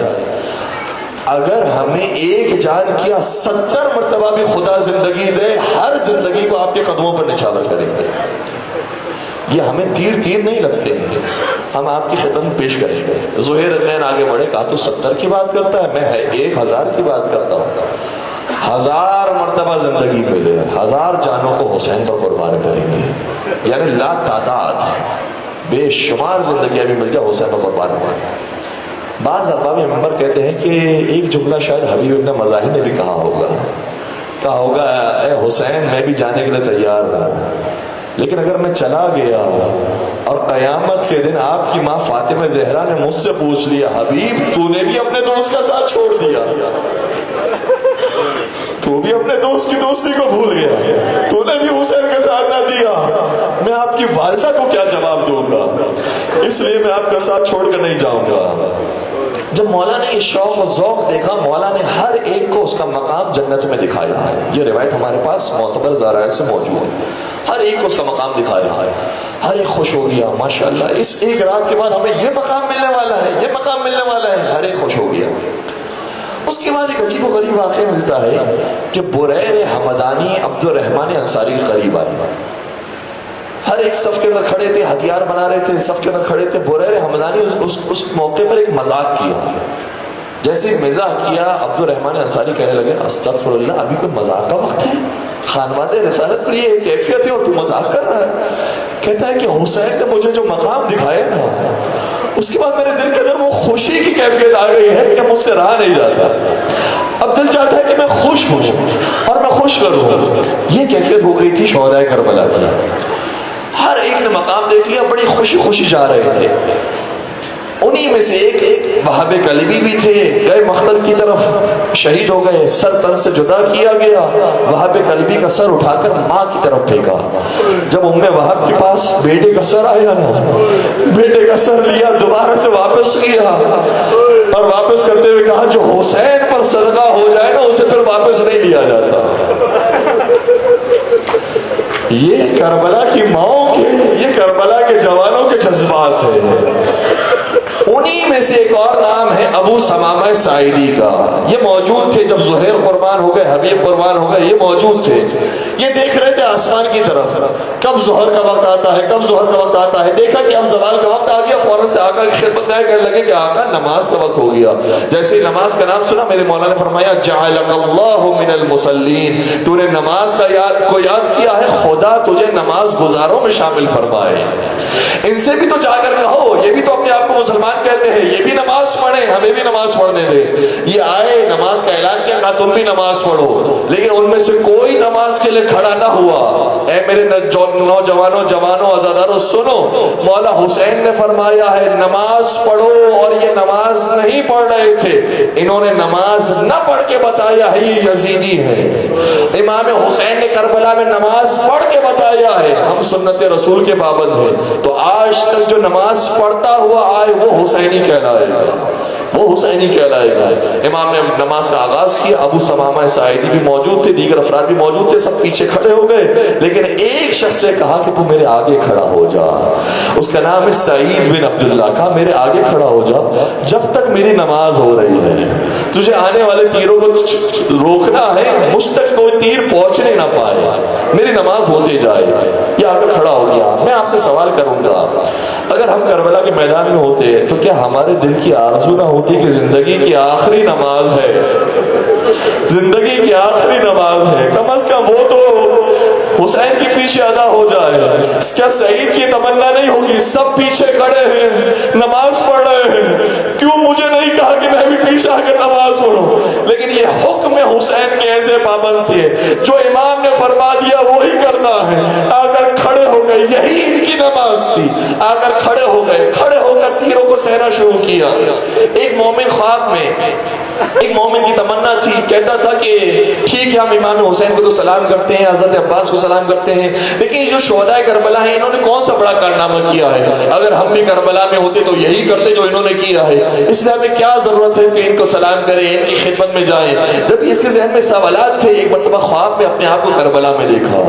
اگر ہمیں ایک جان کیا 70 مرتبہ بھی خدا زندگی دے، ہر زندگی کو آپ کے قدموں پر نچھاور کریں گے. یہ ہمیں تیر نہیں لگتے ہیں، ہم آپ کی خدمت میں پیش کریں گے. زہیر خین آگے بڑھے، کہا تو 70 کی بات کرتا ہے، میں 1000 کی بات کرتا ہوں. 1000 مرتبہ زندگی ملے، 1000 جانوں کو حسین پر قربان کریں گے. یعنی لا تعداد بے شمار زندگیاں بھی مل جائے حسین پر قربان ہوا. بعض ارباب منبر کہتے ہیں کہ ایک جملہ شاید حبیب ابن مظاہر نے بھی کہا ہوگا اے حسین میں بھی جانے کے لیے تیار ہوں، لیکن اگر میں چلا گیا اور قیامت کے دن آپ کی ماں فاطمہ زہرا نے مجھ سے پوچھ لیا حبیب تو نے بھی اپنے دوست کا ساتھ چھوڑ دیا، تو بھی اپنے دوست کی دوستی کو بھول گیا، تو نے بھی حسین کا ساتھ نہ دیا، میں آپ کی والدہ کو کیا جواب دوں گا؟ اس لیے میں آپ کا ساتھ چھوڑ کر نہیں جاؤں گا. جب مولا نے یہ شوق و ذوق دیکھا، مولا نے ہر ایک کو اس کا مقام جنت میں دکھایا ہے. یہ روایت ہمارے پاس معتبر ذرائع سے موجود ہے. ہر ایک کو اس کا مقام دکھایا ہے، ہر ایک خوش ہو گیا ماشاءاللہ اس ایک رات کے بعد ہمیں یہ مقام ملنے والا ہے، یہ مقام ملنے والا ہے، ہر ایک خوش ہو گیا. اس کے بعد ایک عجیب و غریب واقعہ ملتا ہے کہ بریر حمدانی عبد الرحمن انصاری کے قریب آئے. ہر ایک صف کے اندر کھڑے تھے، ہتھیار بنا رہے تھے، صف کے اندر کھڑے تھے. بریرہ حمدانی اس موقع پر ایک مذاق کیا. جیسے مزاح کیا، عبد الرحمن انصاری کہنے لگے استغفر اللہ، ابھی کوئی مذاق کا وقت ہے؟ خانواد رسالت پر یہ کیفیت ہے اور تو مذاق کر رہا ہے. کہتا ہے کہ حسین نے مجھے جو مقام دکھایا نا، اس کے بعد میرے دل کے اندر وہ خوشی کی کیفیت آ گئی ہے کہ مجھ سے رہا نہیں جاتا. اب دل چاہتا ہے کہ میں خوش ہوں اور میں خوش کروں. یہ کیفیت ہو گئی تھی شہدائے کربلا کی. ہر ایک نے مقام دیکھ لیا، بڑی خوشی خوشی جا رہے تھے. انہی میں سے ایک وہاب کلبی بھی تھے، گئے مقتل کی طرف، شہید ہو گئے، سر تن سے جدا کیا گیا. وہاب کلبی کا سر اٹھا کر ماں کی طرف پھینکا. جب ام وہاب کے پاس بیٹے کا سر آیا نا، بیٹے کا سر لیا، دوبارہ سے واپس کیا اور واپس کرتے ہوئے کہا جو حسین پر صدقہ ہو جائے نا اسے پھر واپس نہیں لیا جاتا. یہ کربلا کی ماؤں کے، یہ کربلا کے جوانوں کے جذبات ہیں. انہی میں سے ایک اور نام ہے ابو ثمامہ ساعدی کا. یہ موجود تھے جب زہیر قربان ہو گئے، حبیب قربان ہو گئے، یہ موجود تھے. یہ دیکھ رہے تھے آسمان کی طرف، کب ظہر کا وقت آتا ہے، کب ظہر کا وقت آتا ہے. دیکھا کہ اب زوال کا وقت آ گیا، فوراً سے آقا کی خدمت میں کہنے لگے کہ آقا نماز کا وقت ہو گیا. جیسے ہی نماز کا نام سنا، میرے مولا نے فرمایا جعلک اللہ من المصلین، تو نے نماز کا کو یاد کیا ہے، خدا تجھے نماز گزاروں میں شامل فرمائے. ان سے بھی تو جا کر کہو، یہ بھی تو اپنے آپ کو مسلمان کہتے ہیں، یہ بھی نماز پڑھیں، ہمیں بھی نماز پڑھنے دے. یہ آئے نماز کا اعلان کیا، کہا تم بھی نماز پڑھو، لیکن ان میں سے کوئی نماز کے لیے کھڑا نہ ہوا. اے میرے نوجوانوں، جوانوں، عزاداروں، سنو، مولا حسین نے فرمایا ہے نماز پڑھو، اور یہ نماز نہیں پڑھ رہے تھے، انہوں نے نماز نہ پڑھ کے بتایا ہے یہ یزیدی ہے. امام حسین نے کربلا میں نماز پڑھ کے بتایا ہے. ہم سنت رسول کے پابند ہیں، تو آج تک جو نماز پڑھتا ہوا آئے وہ حسینی کہلائے گا، وہ حسینی کہلائے گا. امام نے نماز کا آغاز کیا. ابو ثمامہ ساعدی بھی موجود تھے، دیگر افراد بھی موجود تھے، سب پیچھے کھڑے ہو گئے. لیکن ایک شخص سے کہا کہ تو میرے آگے کھڑا ہو جا. اس کا نام ہے سعید بن عبداللہ. کہا میرے آگے کھڑا ہو جا، جب تک میری نماز ہو رہی ہے. تجھے آنے والے تیروں کو روکنا ہے، مجھ تک کوئی تیر پہنچنے نہ پائے، میری نماز ہوتے جائے. یہ آگے کھڑا ہو گیا. میں آپ سے سوال کروں گا، اگر ہم کربلا کے میدان میں ہوتے تو کیا ہمارے دل کی آرزو نہ ہوتی کہ زندگی کی آخری نماز ہے، زندگی کی آخری نماز ہے، کم از کم وہ تو حسین کے پیچھے ادا ہو جائے؟ کیا سعید کی تمنا نہیں ہوگی؟ سب پیچھے کھڑے ہیں، نماز پڑھ رہے ہیں، کیوں مجھے نہیں کہا کہ میں بھی پیچھے آ کر نماز پڑھوں؟ لیکن یہ حکم حسین کے ایسے پابند تھے، جو امام نے فرما دیا وہی کرنا ہے. آ کر کھڑے ہو گئے، یہی ان کی نماز تھی. آ کر کھڑے ہو گئے، کھڑے ہو کر تیروں کو سہنا شروع کیا. ایک مومن خواب میں، ایک مومن کی تمنا تھی، کہتا تھا کہ ٹھیک ہے ہم امام حسین کو تو سلام کرتے ہیں، حضرت عباس کو سلام کرتے ہیں، لیکن جو شہدائے کربلا ہیں انہوں نے کون سا بڑا کارنامہ کیا ہے؟ اگر ہم بھی کربلا میں ہوتے تو یہی کرتے جو انہوں نے کیا ہے. اس لیے ہمیں کیا ضرورت ہے کہ ان کو سلام کریں، ان کی خدمت میں جائیں. جب اس کے ذہن میں سوالات تھے، ایک مرتبہ خواب میں اپنے آپ کو کربلا میں دیکھا.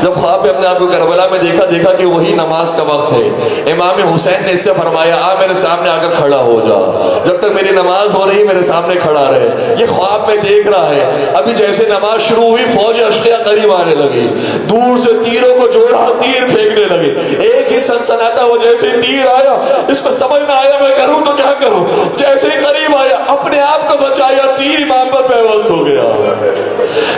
جب خواب میں اپنے آپ کو کربلا میں دیکھا کہ وہی نماز کا وقت ہے. امام حسین نے اس سے فرمایا آ میرے سامنے آ کر کھڑا ہو جا، جب تک میری نماز ہو رہی میرے سامنے کھڑا رہے. یہ خواب میں دیکھ رہا ہے. ابھی جیسے نماز شروع ہوئی فوج اشقیہ قریب آنے لگی، دور سے تیروں کو جوڑا، تیر پھینکنے لگے. ایک ہی سنسناتا وہ جیسے تیر آیا، اس کو سمجھ نہ آیا میں کروں تو کیا کروں. جیسے ہی قریب آیا اپنے آپ کو بچایا، تیر امام پر پیوست ہو گیا.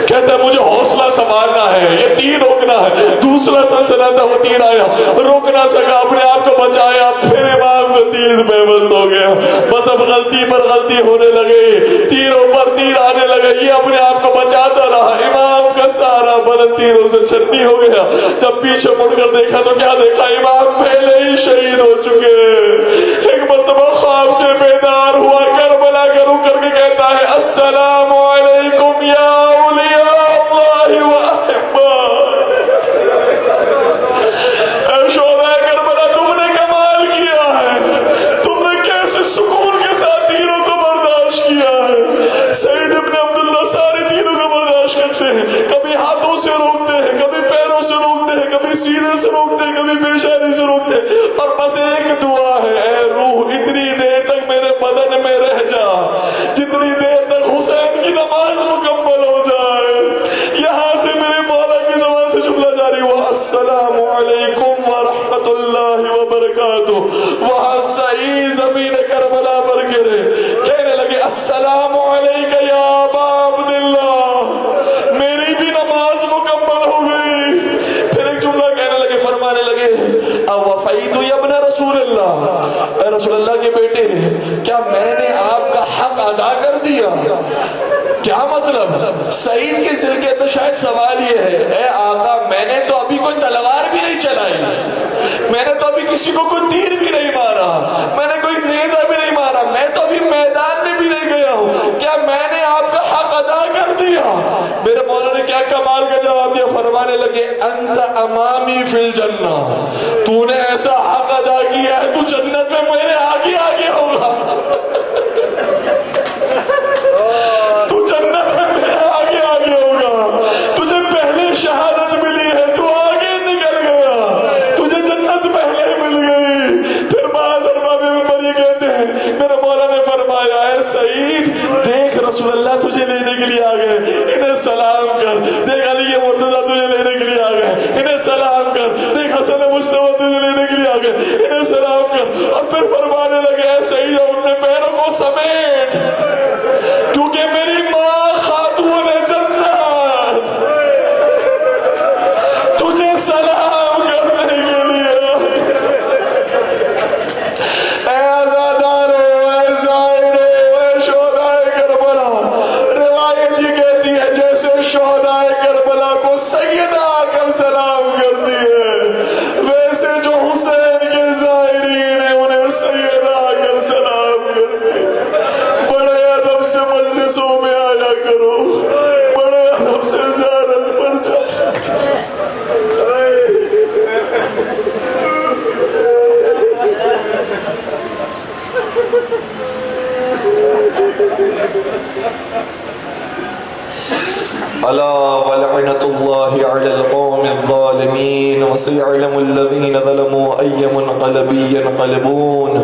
کہتا ہے مجھے حوصلہ سنبھالنا ہے، یہ تیر روکنا ہے. دوسرا سنسناتا وہ تیر آیا، روک نہ سکا، اپنے آپ کو بچایا، پھر امام کو تیر پیوست ہو گیا. بس اب غلطی پر غلطی ہونے لگے، تیروں پر تیر آنے لگے. یہ اپنے آپ کو بچاتا رہا، امام کا سارا بدن تیروں سے چھتی ہو گیا. جب پیچھے مڑ کر دیکھا تو کیا دیکھا؟ امام پہلے ہی شہید ہو چکے. ایک مرتبہ خواب سے بیدار ہوا، کربلا کا رخ کر کے کہتا ہے السلام علیکم یا اولیاء اللہ و احباء. شہدائے کربلا تم نے کمال کیا ہے، تم نے کیسے سکون کے ساتھ تیروں کو برداشت کیا ہے. سعید ابن عبداللہ سارے تیروں کو برداشت کرتے ہیں، کبھی ہاتھوں سے روکتے ہیں، کبھی پیروں سے روکتے ہیں، کبھی سینے سے روکتے ہیں، کبھی پیشانی سے روکتے ہیں، اور بس ایک دعا دیکھا تو وہاں سعید زمین کربلا پر گرے، کہنے لگے السلام علیکہ یا ابا عبداللہ، میری بھی نماز مکمل ہو گئی۔ پھر ایک جملہ کہنے لگے، فرمانے لگے اوفیت یا ابن رسول اللہ، اے رسول اللہ کے بیٹے، کیا میں نے آپ کا حق ادا کر دیا؟ کیا مطلب؟ سعید کے ذل کے تو شاید سوال یہ ہے، اے آقا میں نے تو ابھی کوئی تلوار بھی نہیں چلائی، میں نے تو ابھی کسی کو کوئی تیر بھی نہیں مارا، میں نے کوئی نیزہ بھی نہیں مارا، میں تو ابھی میدان میں بھی نہیں گیا ہوں، کیا میں نے آپ کا حق ادا کر دیا؟ میرے مولا نے کیا کمال کا جواب دیا، فرمانے لگے انت امامی فی الجنہ، تو نے ایسا حق ادا کیا ہے تو جنت میں میرے آگے آگے ہوگا، تو جنت میں میرے آگے آگے ہوگا، تجھے پہلے شہادت ملی ہے تو آگے نکل گیا، تجھے جنت پہلے مل گئی۔ پھر بعض ارباب منبر یہ کہتے ہیں، میرے مولا نے فرمایا اے سعید دیکھ رسول اللہ تجھے لینے کے لیے آ گئے، انہیں سلام کر، دیکھ علی مرتضیٰ تجھے لینے کے لیے آ گئے، انہیں سلام کر، دیکھ حسن مصطفیٰ تجھے لینے کے لیے آ گئے، انہیں سلام کر۔ اور پھر فرمانے لگے اے سعید اپنے پیروں کو سمیٹ، کیونکہ میری ماں خاتون جنت تجھے سلام کرنے کے لیے، اے عزادارو، اے زائرو، اے شہدائے کربلا، روایت یہ کہتی ہے جیسے شہدائے کربلا کو سیدہ آ کر سلام کرتی ہے، ویسے جو حسین کے زائرین ہیں انہیں سیدہ آ کر سلام کرتی ہے۔ بڑے ادب سے مجلسوں میں آیا کرو، بڑے ادب سے زیارت پر جایا کرو۔ الا ولعنت اللہ علی القوم الظالمین وسيعلم الذین ظلموا ای منقلب ینقلبون۔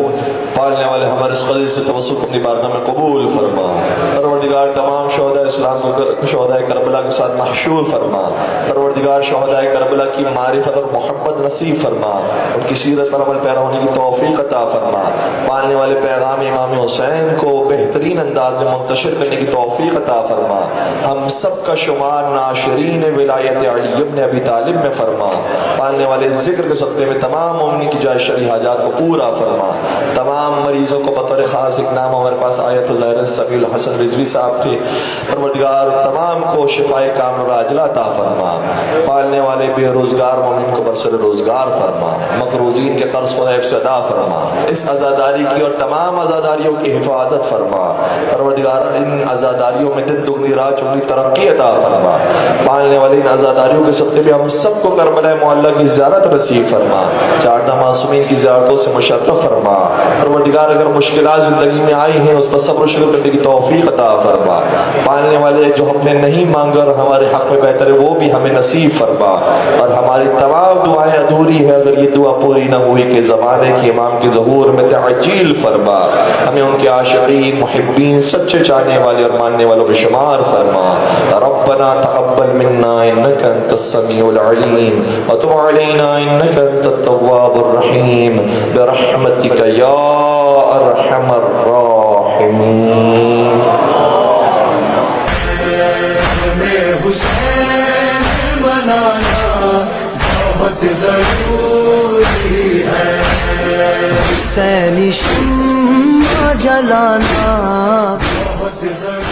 پالنے والے ہمارے اس قلیل سے توسل کو اپنی بارگاہ میں قبول فرما، پروردگار تمام شہداء اسلام کو شہداء کربلا کے ساتھ محشور فرما، پروردگار شہداء کربلا کی معرفت اور محبت نصیب فرما، ان کی سیرت پر عمل پیرا ہونے کی توفیق عطا فرما، پالنے والے پیغام امام حسین کو بہترین انداز میں منتشر کرنے کی توفیق عطا فرما، ہم سب کا شمار ناشرین ولایت علی ابن ابی طالب میں فرما، پالنے والے ذکر کے صدقے میں تمام مومنین کی جائز شرعی حاجات کو پورا فرما، تمام مریضوں کو بطور خاص ایک نام ہمارے پاس آیا تو ظاہر سبیل حسن رضوی صاحب تھے، پروردگار تمام کو شفائے کامل عاجلہ عطا فرما، پالنے والے بے روزگار مومن کو برسر روزگار فرما، مقروضین کے قرض کو عیب سے ادا فرما، اس عزاداری کی اور تمام عزاداریوں کی حفاظت فرما، پروردگار ان عزاداریوں میں دن دگنی رات چگنی ترقی عطا فرما، پالنے والے ان عزاداریوں کے صدقے میں ہم سب کو کربلا معلیٰ کی زیارت نصیب فرما، چاردہ معصومین کی زیارتوں سے مشرف فرما، پروردگار اگر مشکلات زندگی میں آئی ہیں اس پر صبر و شکر کرنے کی توفیق عطا فرما، پالنے والے جو ہم نے نہیں مانگا اور ہمارے حق میں بہتر ہے وہ بھی ہمیں نصیب فرما، اور ہماری تمام دعائیں ادھوری ہے اگر یہ دعا پوری نہ ہوئی کہ زمانے کے امام کے ظہور میں تعجیل فرما، ہمیں ان کے عاشقین محبین سچے چاہنے والے اور ماننے والوں میں شمار فرما، ربنا تقبل منا انك انت السميع العليم وتب علينا انك انت التواب الرحيم برحمتك يا ارحم الراحمين۔ حسین بنانا بہت ضروری ہے، حسینی شمع جلانا بہت ضروری ہے۔